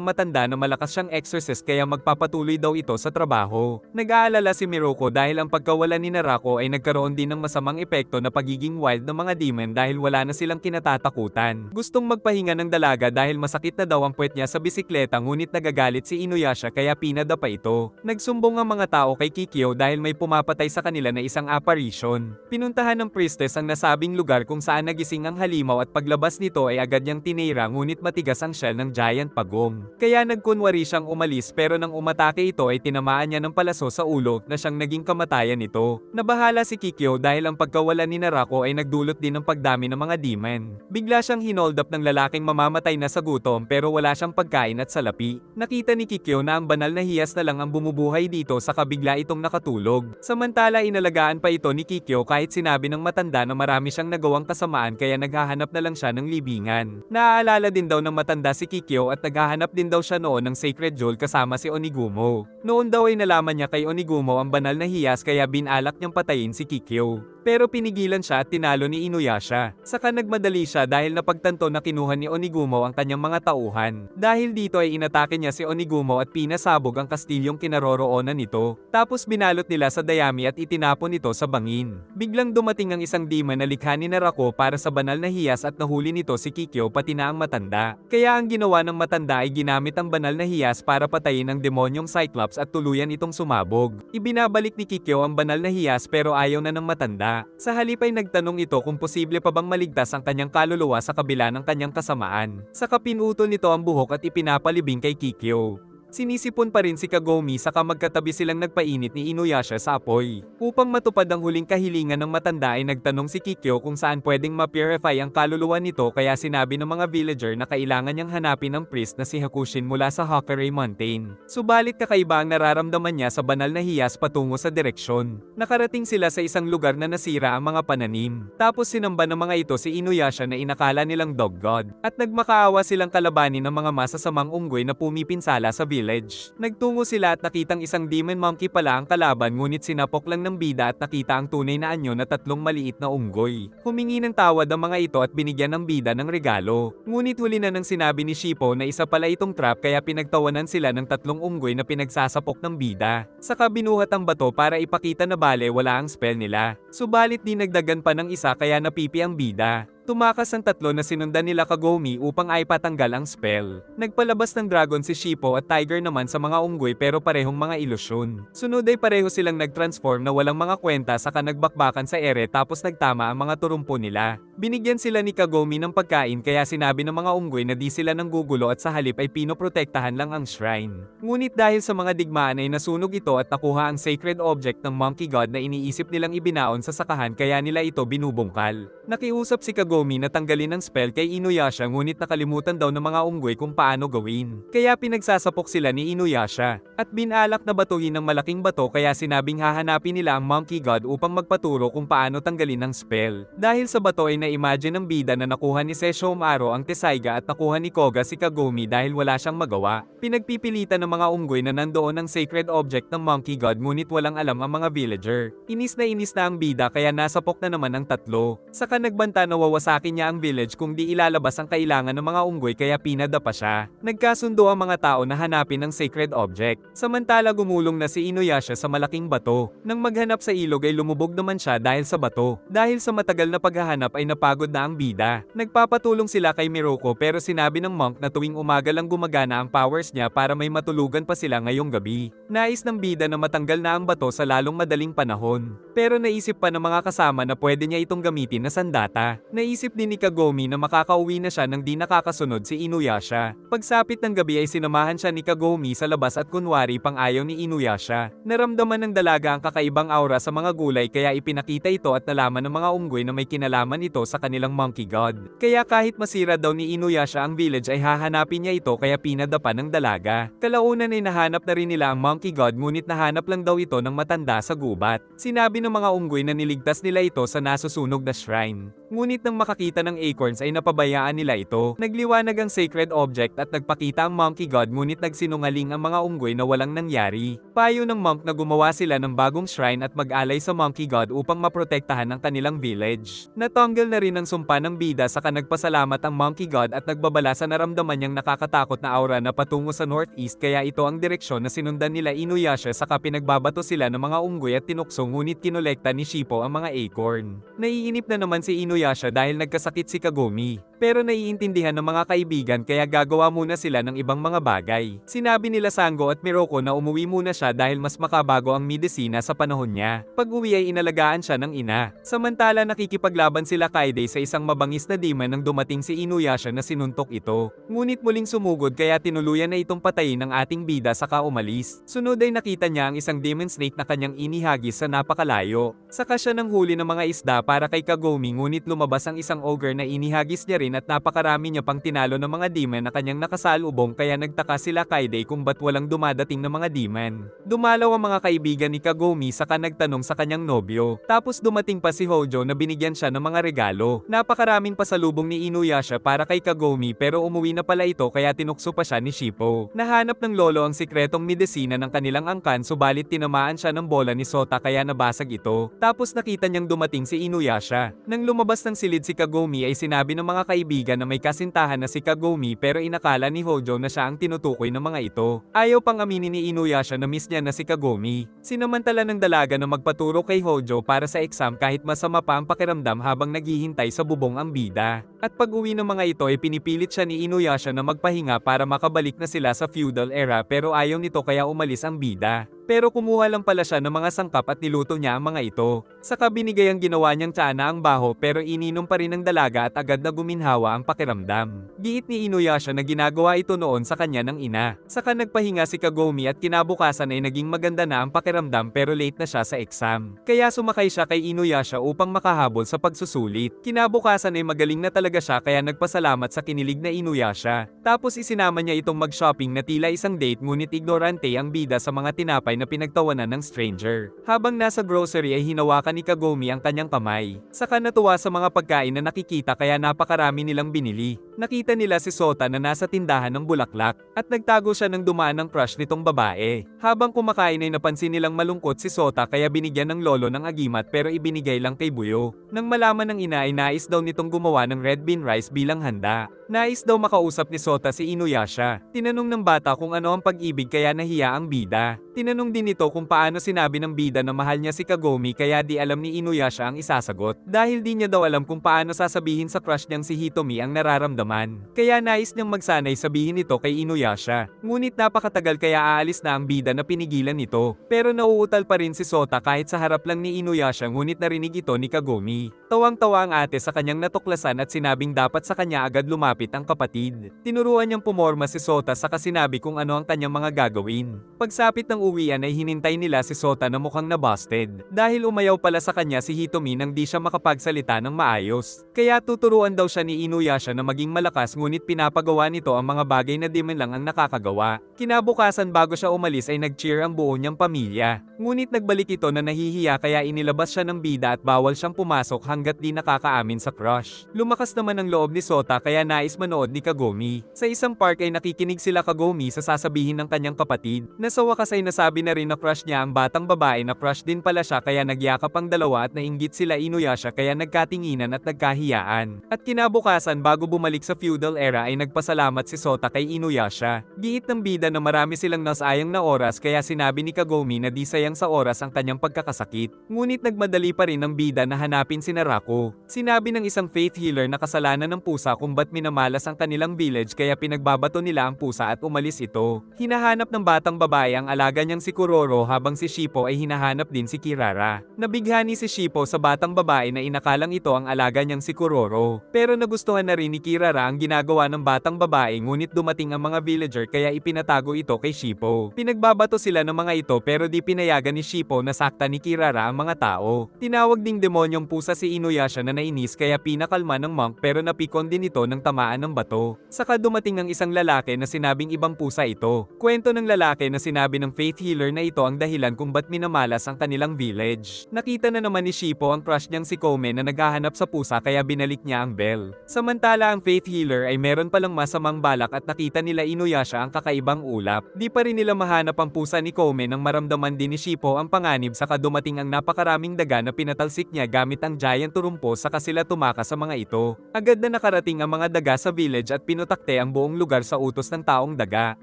matanda na malakas siyang exorcist kaya magpapatuloy daw ito sa trabaho. Nag-aalala si Miroko dahil ang pagkawala ni Narako ay nagkaroon din ng masamang epekto na pagiging wild ng mga demon dahil wala na silang kinatatakutan. Gustong magpahinga ng dalaga dahil masakit na daw ang puwet niya sa bisikleta ngunit nagagalit si Inuyasha kaya pinadapa ito. Nagsumbong ang mga tao kay Kikyo dahil may pumapatay sa kanila na isang apparition. Pinuntahan ng priestess ang nasabing lugar kung saan nagising ang halimaw at paglabas nito ay agad niyang tinira ngunit matigas ang shell ng giant pagong. Kaya nagkunwari siyang umalis pero nang umatake ito ay tinamaan niya ng palaso sa ulo na siyang naging kamatayan nito. Nabahala si Kikyo dahil ang pagkawala ni Narako ay nagdulot din ng pagdami ng mga demon. Bigla siyang hinold up ng lalaking mamamatay na sa gutom pero wala siyang pagkain at salapi. Nakita ni Kikyo na ang banal na hiyas na lang ang bumubuhay dito sa kabigla itong nakatulog. Samantala inalagaan pa ito ni Kikyo kahit sinabi ng matanda na marami siyang nagawang kasamaan kaya naghahanap na lang siya ng libingan. Naaalala din daw ng matanda si Kikyo at naghahanap din daw siya noon ng sacred jewel kasama si Onigumo. Noon daw ay nalaman niya kay Onigumo ang banal na hiyas kaya binalak niyang patayin si Kikyo. Pero pinigilan siya at tinalo ni Inuyasha. Saka nagmadali siya dahil napagtanto na kinuha ni Onigumo ang kanyang mga tauhan. Dahil dito ay inatake niya si Onigumo at pinasabog ang kastilyong kinaroroonan nito. Tapos binalot nila sa dayami at itinapon ito sa bangin. Biglang dumating ang isang demon na likha ni Narako para sa banal na hiyas at nahuli nito si Kikyo pati na ang matanda. Kaya ang ginawa ng matanda ay ginamit ang banal na hiyas para patayin ang demonyong Cyclops at tuluyan itong sumabog. Ibinabalik ni Kikyo ang banal na hiyas pero ayaw na ng matanda. Sa halip ay nagtanong ito kung posible pa bang maligtas ang kanyang kaluluwa sa kabila ng kanyang kasamaan. Saka pinutol nito ang buhok at ipinapalibing kay Kikyo. Sinisipon pa rin si Kagumi saka magkatabi silang nagpainit ni Inuyasha sa apoy. Upang matupad ang huling kahilingan ng matanda ay nagtanong si Kikyo kung saan pwedeng ma-purify ang kaluluwa nito kaya sinabi ng mga villager na kailangan niyang hanapin ang priest na si Hakushin mula sa Hawkerei Mountain. Subalit kakaiba ang nararamdaman niya sa banal na hiyas patungo sa direksyon. Nakarating sila sa isang lugar na nasira ang mga pananim. Tapos sinamba ng mga ito si Inuyasha na inakala nilang dog god. At nagmakaawa silang kalabanin ng mga masasamang unggoy na pumipinsala sa village. village. Nagtungo sila at nakitang isang demon monkey pala ang kalaban ngunit sinapok lang ng bida at nakita ang tunay na anyo na 3 maliit na unggoy. Humingi ng tawad ang mga ito at binigyan ng bida ng regalo. Ngunit huli na nang sinabi ni Shippo na isa pala itong trap kaya pinagtawanan sila ng 3 unggoy na pinagsasapok ng bida. Saka binuhat ang bato para ipakita na bale wala ang spell nila. Subalit dinagdagan pa ng isa kaya napipi ang bida. Tumakas ang 3 na sinundan nila Kagome upang ay patanggal ang spell. Nagpalabas ng dragon si Shippo at Tiger naman sa mga unggoy pero parehong mga ilusyon. Sunod ay pareho silang nag-transform na walang mga kwenta saka nagbakbakan sa ere tapos nagtama ang mga turumpo nila. Binigyan sila ni Kagome ng pagkain kaya sinabi ng mga unggoy na di sila nanggugulo at sa halip ay pinoprotektahan lang ang shrine. Ngunit dahil sa mga digmaan ay nasunog ito at nakuha ang sacred object ng monkey god na iniisip nilang ibinaon sa sakahan kaya nila ito binubungkal. Nakiusap si Kagome na tanggalin ang spell kay Inuyasha ngunit nakalimutan daw ng mga unggoy kung paano gawin. Kaya pinagsasapok sila ni Inuyasha at binalak na batuhin ng malaking bato kaya sinabing hahanapin nila ang monkey god upang magpaturo kung paano tanggalin ang spell. Dahil sa bato ay na-imagine ng bida na nakuha ni Sesshomaru ang Tesaiga at nakuha ni Koga si Kagome dahil wala siyang magawa. Pinagpipilitan ng mga unggoy na nandoon ang sacred object ng monkey god ngunit walang alam ang mga villager. Inis na ang bida kaya nasapok na naman ang 3. Saka nagbanta na wawasakin niya ang village kung di ilalabas ang kailangan ng mga unggoy kaya pinadapa siya. Nagkasundo ang mga tao na hanapin ang sacred object. Samantala gumulong na si Inuyasha sa malaking bato. Nang maghanap sa ilog ay lumubog naman siya dahil sa bato. Dahil sa matagal na paghahanap ay napagod na ang bida. Nagpapatulong sila kay Miruko pero sinabi ng monk na tuwing umaga lang gumagana ang powers niya para may matulugan pa sila ngayong gabi. Nais ng bida na matanggal na ang bato sa lalong madaling panahon. Pero naisip pa ng mga kasama na pwede niya itong gamitin na sandata. Naisip din ni Kagome na makakauwi na siya nang di nakakasunod si Inuyasha. Pagsapit ng gabi ay sinamahan siya ni Kagome sa labas at kunwari pang ayaw ni Inuyasha. Naramdaman ng dalaga ang kakaibang aura sa mga gulay kaya ipinakita ito at nalaman ng mga unggoy na may kinalaman ito sa kanilang monkey god. Kaya kahit masira daw ni Inuyasha ang village ay hahanapin niya ito kaya pinadapa ng dalaga. Kalaunan ay nahanap na rin nila ang monkey god ngunit nahanap lang daw ito ng matanda sa gubat. Sinabi ng mga unggoy na niligtas nila ito sa nasusunog na shrine. Ngunit nang makakita ng acorns ay napabayaan nila ito. Nagliwanag ang sacred object at nagpakita ang monkey god ngunit nagsinungaling ang mga unggoy na walang nangyari. Payo ng monk na gumawa sila ng bagong shrine at mag-alay sa monkey god upang maprotektahan ang kanilang village. Natanggal na rin ang sumpa ng bida saka nagpasalamat ang monkey god at nagbabala sa naramdaman niyang nakakatakot na aura na patungo sa northeast kaya ito ang direksyon na sinundan nila Inuyasha saka pinagbabato sila ng mga unggoy at tinukso ngunit kinolekta ni Shippo ang mga acorn. Naiinip na naman si Inuyasha dahil nagkasakit si Kagome. Pero naiintindihan ng mga kaibigan kaya gagawa muna sila ng ibang mga bagay. Sinabi nila Sango at Miruko na umuwi muna siya dahil mas makabago ang medisina sa panahon niya. Pag-uwi ay inalagaan siya ng ina. Samantala nakikipaglaban sila Kaide sa isang mabangis na demon nang dumating si Inuyasha na sinuntok ito. Ngunit muling sumugod kaya tinuluyan na itong patayin ng ating bida saka umalis. Sunod ay nakita niya ang isang demon snake na kanyang inihagis sa napakalayo. Saka siya nang huli ng mga isda para kay Kagome ngunit lumabas ang isang ogre na inihagis niya rin at napakarami niya pang tinalo ng mga demon na kanyang nakasalubong kaya nagtaka sila Kaide kung ba't walang dumadating na mga demon. Dumalaw ang mga kaibigan ni Kagome saka nagtanong sa kanyang nobyo. Tapos dumating pa si Hojo na binigyan siya ng mga regalo. Napakaraming pasalubong ni Inuyasha para kay Kagome pero umuwi na pala ito kaya tinukso pa siya ni Shippo. Nahanap ng lolo ang sikretong medisina ng kanilang angkan subalit tinamaan siya ng bola ni Sota kaya nabasag ito. Tapos nakita niyang dumating si Inuyasha. Nang lumabas ng silid si Kagome ay sinabi ng mga kaibigan na may kasintahan na si Kagome pero inakala ni Hojo na siya ang tinutukoy ng mga ito. Ayaw pang aminin ni Inuyasha na miss niya na si Kagome. Sinamantala ng dalaga na magpaturo kay Hojo para sa exam kahit masama pa ang pakiramdam habang naghihintay sa bubong ang bida. At pag-uwi ng mga ito ay pinipilit siya ni Inuyasha na magpahinga para makabalik na sila sa feudal era pero ayaw nito kaya umalis ang bida. Pero kumuha lang pala siya ng mga sangkap at niluto niya ang mga ito. Saka binigay ang ginawa niyang tsana ang baho pero ininom pa rin ng dalaga at agad na guminhawa ang pakiramdam. Giit ni Inuyasha na ginagawa ito noon sa kanya ng ina. Saka nagpahinga si Kagome at kinabukasan ay naging maganda na ang pakiramdam pero late na siya sa exam. Kaya sumakay siya kay Inuyasha upang makahabol sa pagsusulit. Kinabukasan ay magaling na talaga siya kaya nagpasalamat sa kinilig na Inuyasha. Tapos isinama niya itong mag-shopping na tila isang date ngunit ignorante ang bida sa mga tinapay bahay na pinagtawanan ng stranger. Habang nasa grocery ay hinawakan ni Kagome ang kanyang kamay. Saka natuwa sa mga pagkain na nakikita kaya napakarami nilang binili. Nakita nila si Sota na nasa tindahan ng bulaklak at nagtago siya ng dumaan ng crush nitong babae. Habang kumakain ay napansin nilang malungkot si Sota kaya binigyan ng lolo ng agimat pero ibinigay lang kay Buyo. Nang malaman ng ina ay nais daw nitong gumawa ng red bean rice bilang handa. Nais daw makausap ni Sota si Inuyasha. Tinanong ng bata kung ano ang pag-ibig kaya nahiya ang bida. Tinanong din nito kung paano sinabi ng bida na mahal niya si Kagome kaya di alam ni Inuyasha ang isasagot. Dahil di niya daw alam kung paano sasabihin sa crush niyang si Hitomi ang nararamdaman. Kaya nais niyang magsanay sabihin ito kay Inuyasha. Ngunit napakatagal kaya aalis na ang bida na pinigilan nito. Pero nauutal pa rin si Sota kahit sa harap lang ni Inuyasha ngunit narinig ito ni Kagome. Tawang-tawa ang ate sa kanyang natuklasan at sinabing dapat sa kanya agad lumapit ang kapatid. Tinuruan niyang pumorma si Sota saka sinabi kung ano ang kanyang mga gagawin. Pagsapit ng uwian ay hinintay nila si Sota na mukhang nabusted. Dahil umayaw pala sa kanya si Hitomi nang di siya makapagsalita ng maayos. Kaya tuturuan daw siya ni Inuyasha na maging malakas ngunit pinapagawa nito ang mga bagay na di man lang ang nakakagawa. Kinabukasan bago siya umalis ay nag-cheer ang buo niyang pamilya. Ngunit nagbalik ito na nahihiya kaya inilabas siya ng bida at bawal siyang pumasok hanggat di nakakaamin sa crush. Lumakas naman ang loob ni Sota kaya nais manood ni Kagome. Sa isang park ay nakikinig sila Kagome sa sasabihin ng kanyang kapatid. Na sa wakas ay nasabi na rin na crush niya ang batang babae na crush din pala siya kaya nagyakap ang dalawa at nainggit sila Inuyasha kaya nagkatinginan at nagkahiyaan. At kinabukasan bago bumalik sa feudal era ay nagpasalamat si Sota kay Inuyasha. Giit ng bida na marami silang nasayang na oras kaya sinabi ni Kagome na di sayang sa oras ang kanyang pagkakasakit. Ngunit nagmadali pa rin ng bida na hanapin si Narako. Sinabi ng isang faith healer na kasalanan ng pusa kung ba't minamalas ang kanilang village kaya pinagbabato nila ang pusa at umalis ito. Hinahanap ng batang babae ang alaga niyang si Kuroro habang si Shippo ay hinahanap din si Kirara. Nabighani si Shippo sa batang babae na inakalang ito ang alaga niyang si Kuroro. Pero nagustuhan na rin ni Kirara ang ginagawa ng batang babae ngunit dumating ang mga villager kaya ipinatago ito kay Shippo. Pinagbabato sila ng mga ito pero di pinayagan ni Shippo na sakta ni Kirara ang mga tao. Tinawag ding demonyong pusa si Inuyasha na nainis kaya pinakalma ng monk pero napikon din ito ng tamaan ng bato. Saka dumating ang isang lalaki na sinabing ibang pusa ito. Kwento ng lalaki na sinabi ng faith healer na ito ang dahilan kung ba't minamalas ang kanilang village. Nakita na naman ni Shippo ang crush niyang si Kome na naghahanap sa pusa kaya binalik niya ang bell. Samantala ang faith healer ay meron palang masamang balak at nakita nila Inuyasha ang kakaibang ulap. Di pa rin nila mahanap ang pusa ni Kome nang maramdaman din ni Shippo ang panganib saka dumating ang napakaraming daga na pinatalsik niya gamit ang giant turumpo saka sila tumakas sa mga ito. Agad na nakarating ang mga daga sa village at pinutakte ang buong lugar sa utos ng taong daga.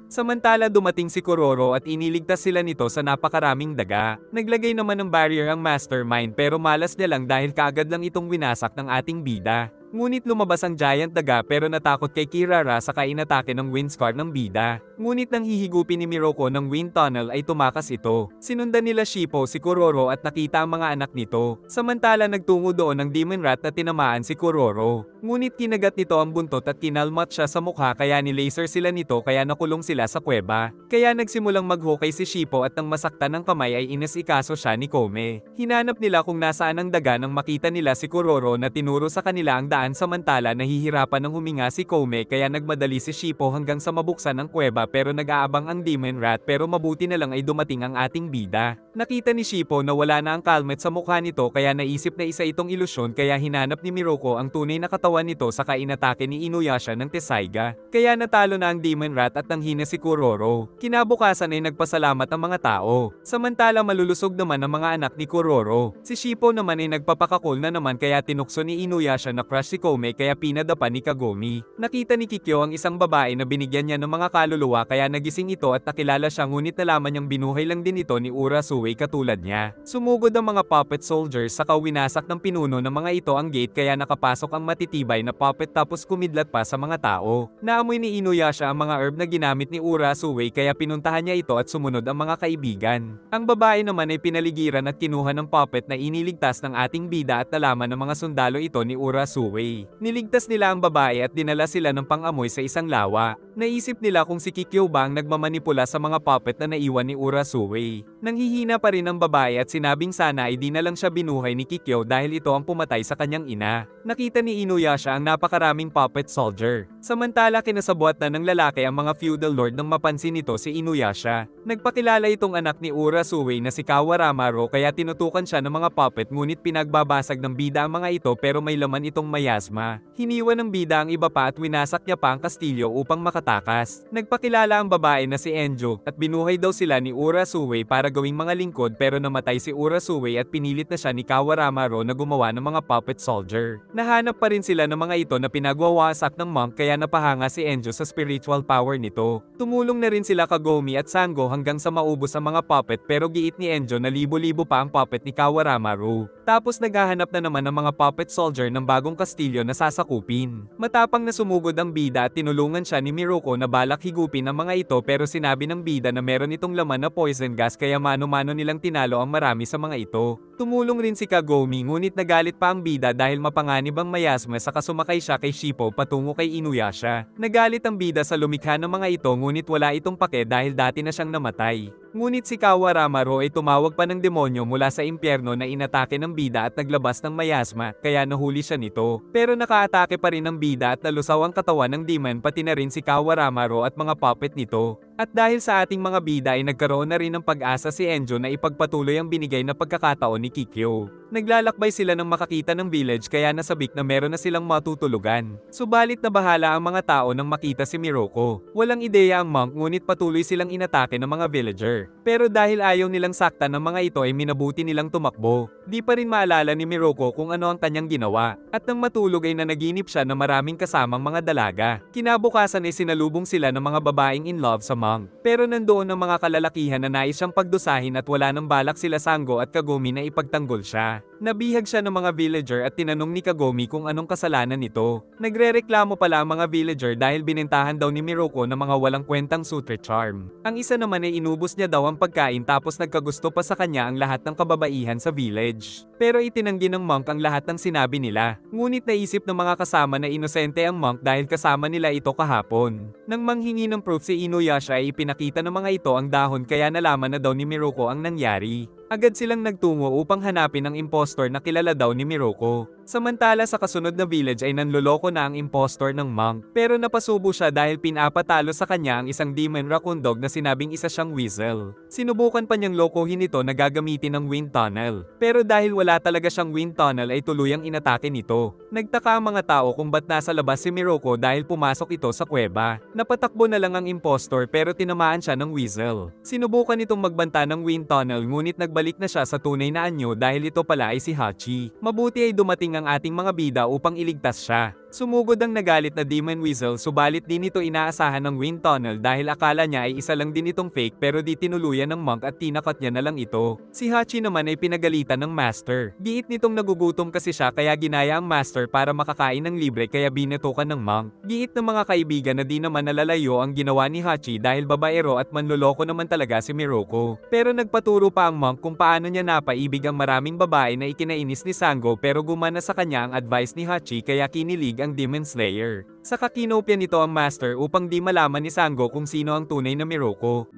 Samantala dumating si Kuroro at iniligtas sila nito sa napakaraming daga. Naglagay naman ng barrier ang mastermind pero malas niya lang dahil kaagad lang itong winasak ng ating bida. Ngunit lumabas ang giant daga pero natakot kay Kirara saka inatake ng wind scar ng bida. Ngunit nang hihigupin ni Miroko ng wind tunnel ay tumakas ito. Sinundan nila Shippo si Kuroro at nakita ang mga anak nito. Samantala nagtungo doon ang demon rat na tinamaan si Kuroro. Ngunit kinagat nito ang buntot at kinalmat siya sa mukha kaya nilaser sila nito kaya nakulong sila sa kuweba. Kaya nagsimulang maghukay si Shippo at nang masaktan ng kamay ay inasikaso siya ni Kome. Hinanap nila kung nasaan ang daga nang makita nila si Kuroro na tinuro sa kanila ang daan samantala nahihirapan ng huminga si Kome kaya nagmadali si Shippo hanggang sa mabuksan ang kuweba pero nag-aabang ang demon rat pero mabuti na lang ay dumating ang ating bida. Nakita ni Shippo na wala na ang kalmet sa mukha nito kaya naisip na isa itong ilusyon kaya hinanap ni Miroko ang tunay na katawan nito saka inatake ni Inuyasha ng Tessaiga. Kaya natalo na ang demon rat at nanghina si Kuroro. Kinabukasan ay nagpasalamat ang mga tao. Samantala malulusog naman ang mga anak ni Kuroro. Si Shippo naman ay nagpapakakol na naman kaya tinukso ni Inuyasha na crush si Kome kaya pinadapa ni Kagome. Nakita ni Kikyo ang isang babae na binigyan niya ng mga kaluluwa kaya nagising ito at nakilala siya ngunit nalaman niyang binuhay lang din ito ni Urasui katulad niya. Sumugod ang mga puppet soldiers saka winasak ng pinuno ng mga ito ang gate kaya nakapasok ang matitibay na puppet tapos kumidlat pa sa mga tao. Naamoy ni Inuyasha ang mga herb na ginamit ni Urasui kaya pinuntahan niya ito at sumunod ang mga kaibigan. Ang babae naman ay pinaligiran at kinuha ng puppet na iniligtas ng ating bida at nalaman ng mga sundalo ito ni Urasui. Suwei. Niligtas nila ang babae at dinala sila ng pang-amoy sa isang lawa. Naisip nila kung si Kikyo ba ang nagmamanipula sa mga puppet na naiwan ni Ura Suwei. Nanghihina pa rin ang babae at sinabing sana ay di na lang siya binuhay ni Kikyo dahil ito ang pumatay sa kanyang ina. Nakita ni Inuyasha ang napakaraming puppet soldier. Samantala kinasabwat na ng lalaki ang mga feudal lord nang mapansin nito si Inuyasha. Nagpakilala itong anak ni Ura Suwei na si Kawaramaro kaya tinutukan siya ng mga puppet ngunit pinagbabasag ng bida ang mga ito pero may laman itong mayasma. Hiniwan ng bida ang iba pa at winasak niya pa ang kastilyo upang makatakas. Nagpakilala ang babae na si Enjo at binuhay daw sila ni Ura Suwei para gawing mga lingkod pero namatay si Ura Suwei at pinilit na siya ni Kawaramaro na gumawa ng mga puppet soldier. Nahanap pa rin sila ng mga ito na pinagwawasak ng monk kaya napahanga si Enjo sa spiritual power nito. Tumulong na rin sila Kagome at Sango hanggang sa maubos ang mga puppet pero giit ni Enjo na libo-libo pa ang puppet ni Kawaramaro. Tapos naghahanap na naman ng mga puppet soldier ng bagong kastilyo na sasakupin. Matapang na sumugod ang bida at tinulungan siya ni Miruko na balak higupin ang mga ito pero sinabi ng bida na meron itong laman na poison gas kaya mano-mano nilang tinalo ang marami sa mga ito. Tumulong rin si Kagome ngunit nagalit pa ang bida dahil mapanganib ang mayasma saka sumakay siya kay Shippo patungo kay Inuyasha. Nagalit ang bida sa lumikha ng mga ito ngunit wala itong pake dahil dati na siyang namatay. Ngunit si Kawaramaro ay tumawag pa ng demonyo mula sa impyerno na inatake ng bida at naglabas ng mayasma, kaya nahuli siya nito. Pero nakaatake pa rin ng bida at nalusaw ang katawan ng demon pati na rin si Kawaramaro at mga puppet nito. At dahil sa ating mga bida ay nagkaroon na rin ng pag-asa si Enjo na ipagpatuloy ang binigay na pagkakataon ni Kikyo. Naglalakbay sila ng makakita ng village kaya nasabik na meron na silang matutulugan. Subalit na bahala ang mga tao nang makita si Miruko. Walang ideya ang monk ngunit patuloy silang inatake ng mga villager. Pero dahil ayaw nilang saktan ng mga ito ay minabuti nilang tumakbo. Di pa rin maalala ni Miruko kung ano ang kanyang ginawa. At nang matulog ay nanaginip siya na maraming kasamang mga dalaga. Kinabukasan ay sinalubong sila ng mga babaeng in love sa monk. Pero nandoon ang mga kalalakihan na nais siyang pagdusahin at wala nang balak sila Sango at Kagome na ipagtanggol siya. Nabihag siya ng mga villager at tinanong ni Kagome kung anong kasalanan nito. Nagrereklamo pala ang mga villager dahil binentahan daw ni Miruko ng mga walang kwentang sutre charm. Ang isa naman ay inubos niya daw ang pagkain tapos nagkagusto pa sa kanya ang lahat ng kababaihan sa village. Pero itinanggi ng monk ang lahat ng sinabi nila. Ngunit naisip ng mga kasama na inosente ang monk dahil kasama nila ito kahapon. Nang manghingi ng proof si Inuyasha ay ipinakita ng mga ito ang dahon kaya nalaman na daw ni Miruko ang nangyari. Agad silang nagtungo upang hanapin ang impostor na kilala daw ni Miruko. Samantala sa kasunod na village ay nanloloko na ang impostor ng monk. Pero napasubo siya dahil pinapatalo sa kanya ang isang demon raccoon dog na sinabing isa siyang weasel. Sinubukan pa niyang lokohin ito na gagamitin ng wind tunnel. Pero dahil wala talaga siyang wind tunnel ay tuluyang inatake nito. Nagtaka ang mga tao kung ba't nasa labas si Miruko dahil pumasok ito sa kuweba. Napatakbo na lang ang impostor pero tinamaan siya ng weasel. Sinubukan itong magbanta ng wind tunnel ngunit nagbalik na siya sa tunay na anyo dahil ito pala ay si Hachi. Mabuti ay dumating ang ating mga bida upang iligtas siya. Sumugod ang nagalit na demon weasel subalit di nito inaasahan ng wind tunnel dahil akala niya ay isa lang din itong fake pero di tinuluyan ng monk at tinakat niya na lang ito. Si Hachi naman ay pinagalitan ng master. Giit nitong nagugutom kasi siya kaya ginaya ang master para makakain ng libre kaya binatukan ng monk. Giit ng mga kaibigan na di naman nalalayo ang ginawa ni Hachi dahil babaero at manloloko naman talaga si Miruko. Pero nagpaturo pa ang monk kung paano niya napaibig ang maraming babae na ikinainis ni Sango pero gumana sa kanya ang advice ni Hachi kaya kinilig ang Demon Slayer. Sa kakinopya nito ang master upang di malaman ni Sango kung sino ang tunay na Miruko.